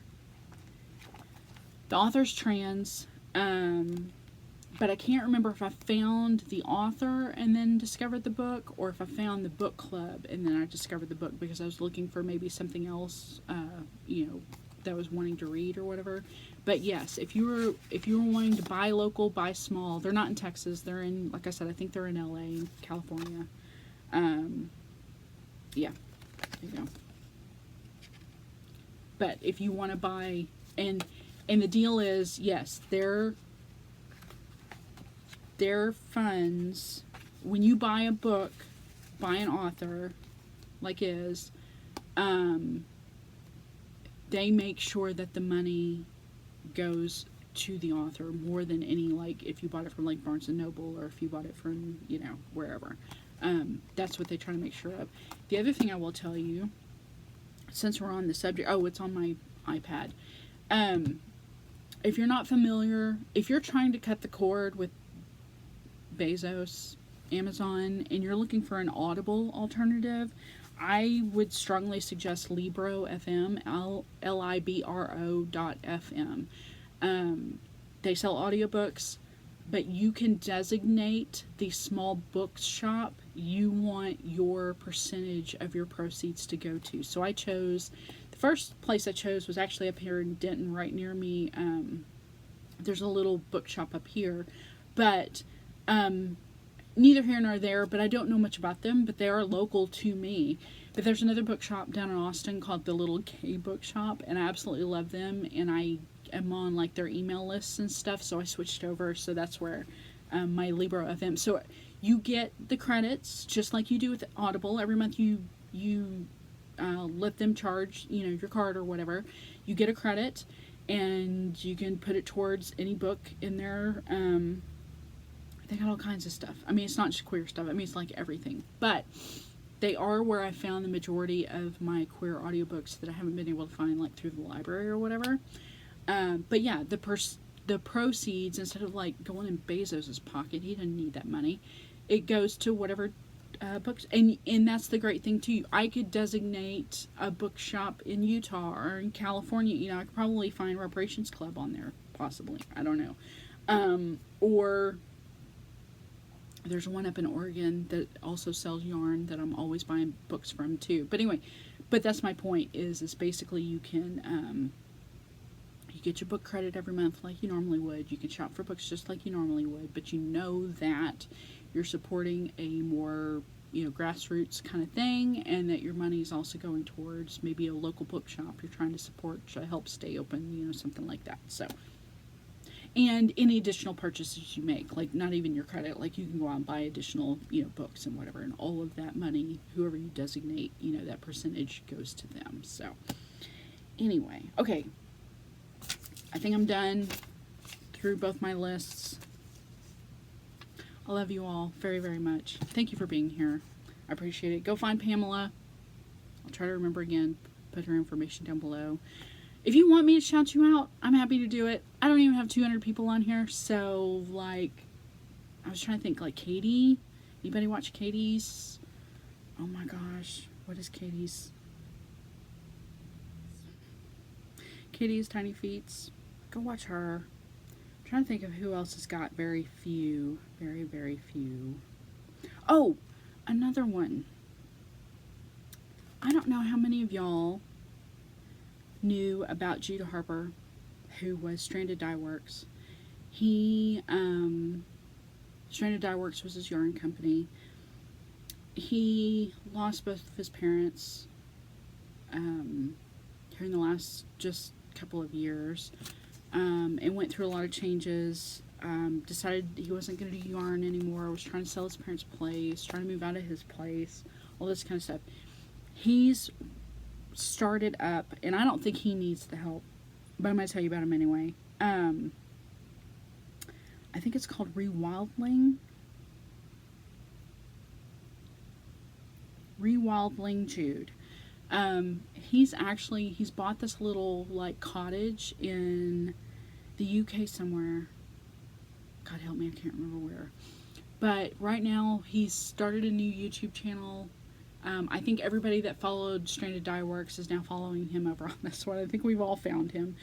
the author's trans, but I can't remember if I found the author and then discovered the book, or if I found the book club and then I discovered the book, because I was looking for maybe something else, that I was wanting to read or whatever. But yes, if you were wanting to buy local, buy small. They're not in Texas. They're in, like I said, I think they're in LA, California. Yeah, there you go. But if you want to buy, and the deal is, yes, their funds, when you buy a book by an author, like is, they make sure that the money goes to the author more than any, like if you bought it from like Barnes and Noble, or if you bought it from, wherever. That's what they try to make sure of. The other thing I will tell you, since we're on the subject, it's on my iPad. If you're not familiar, if you're trying to cut the cord with Bezos, Amazon, and you're looking for an Audible alternative, I would strongly suggest Libro FM, Libro.fm. They sell audiobooks, but you can designate the small bookshop you want your percentage of your proceeds to go to. So the first place I chose was actually up here in Denton, right near me. There's a little bookshop up here, but neither here nor there, but I don't know much about them, but they are local to me. But there's another bookshop down in Austin called the Little K Bookshop, and I absolutely love them, and I am on like their email lists and stuff, so I switched over, so that's where my Libro FM. So you get the credits just like you do with Audible. Every month you let them charge, your card or whatever. You get a credit, and you can put it towards any book in They got all kinds of stuff. I mean, it's not just queer stuff. I mean, it's like everything. But they are where I found the majority of my queer audiobooks that I haven't been able to find, like, through the library or whatever. But yeah, the proceeds, instead of, like, going in Bezos's pocket, he didn't need that money, it goes to whatever books. And that's the great thing, too. I could designate a bookshop in Utah or in California. You know, I could probably find Reparations Club on there, possibly. I don't know. Or there's one up in Oregon that also sells yarn that I'm always buying books from, too. But anyway, but that's my point, is basically you can, you get your book credit every month like you normally would. You can shop for books just like you normally would, but you know that you're supporting a more, you know, grassroots kind of thing, and that your money is also going towards maybe a local bookshop you're trying to support to help stay open, you know, something like that. So, and any additional purchases you make, like not even your credit, like you can go out and buy additional, you know, books and whatever, and all of that money, whoever you designate, you know, that percentage goes to them. So anyway, okay, I think I'm done through both my lists. I love you all very, very much. Thank you for being here. I appreciate it. Go find Pamela. I'll try to remember again, put her information down below. If you want me to shout you out, I'm happy to do it. I don't even have 200 people on here, so, like, I was trying to think, like, Katie. Anybody watch Katie's? Oh my gosh, what is Katie's? Katie's Tiny Feats. Go watch her. I'm trying to think of who else has got very few. Very, very few. Oh, another one. I don't know how many of y'all knew about Judah Harper, who was Stranded Dye Works. He, Stranded Dye Works was his yarn company. He lost both of his parents here in the last just couple of years, and went through a lot of changes. Decided he wasn't going to do yarn anymore, was trying to sell his parents' place, trying to move out of his place, all this kind of stuff. He's started up, and I don't think he needs the help, but I'm going to tell you about him anyway. I think it's called Rewildling. Rewildling Jude. He's bought this little, like, cottage in the UK somewhere. God help me, I can't remember where. But right now, he's started a new YouTube channel. I think everybody that followed Stranded Dye Works is now following him over on this one. I think we've all found him.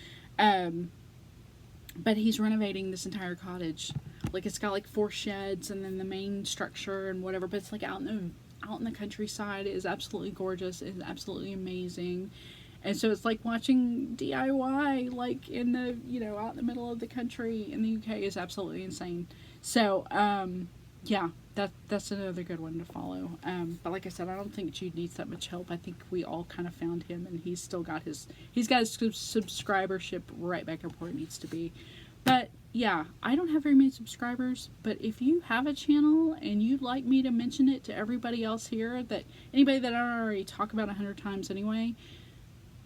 But he's renovating this entire cottage. Like, it's got, like, 4 sheds and then the main structure and whatever. But it's, like, out in the countryside. It is absolutely gorgeous. It is absolutely amazing. And so it's like watching DIY, like, in the, you know, out in the middle of the country in the UK is absolutely insane. So, yeah, that's another good one to follow. But like I said, I don't think Jude needs that much help. I think we all kind of found him, and he's got his subscribership right back up where it needs to be. But yeah, I don't have very many subscribers, but if you have a channel and you'd like me to mention it to everybody else here, that anybody that I already talk about 100 times anyway,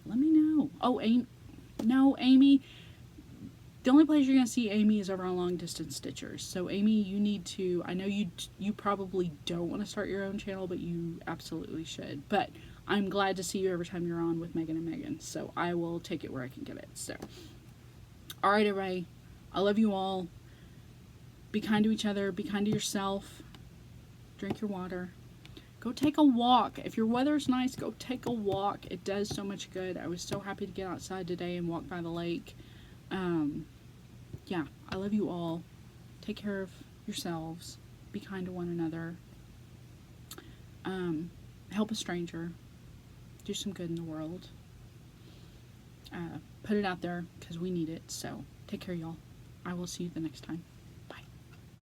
let me know. Oh, Amy. The only place you're going to see Amy is over on Long Distance Stitchers. So Amy, you need to, I know you probably don't want to start your own channel, but you absolutely should. But I'm glad to see you every time you're on with Megan and Megan. So I will take it where I can get it. So, all right, everybody. I love you all. Be kind to each other. Be kind to yourself. Drink your water. Go take a walk. If your weather's nice, go take a walk. It does so much good. I was so happy to get outside today and walk by the lake. Yeah, I love you all. Take care of yourselves. Be kind to one another. Help a stranger. Do some good in the world. Put it out there because we need it. So take care, y'all. I will see you the next time.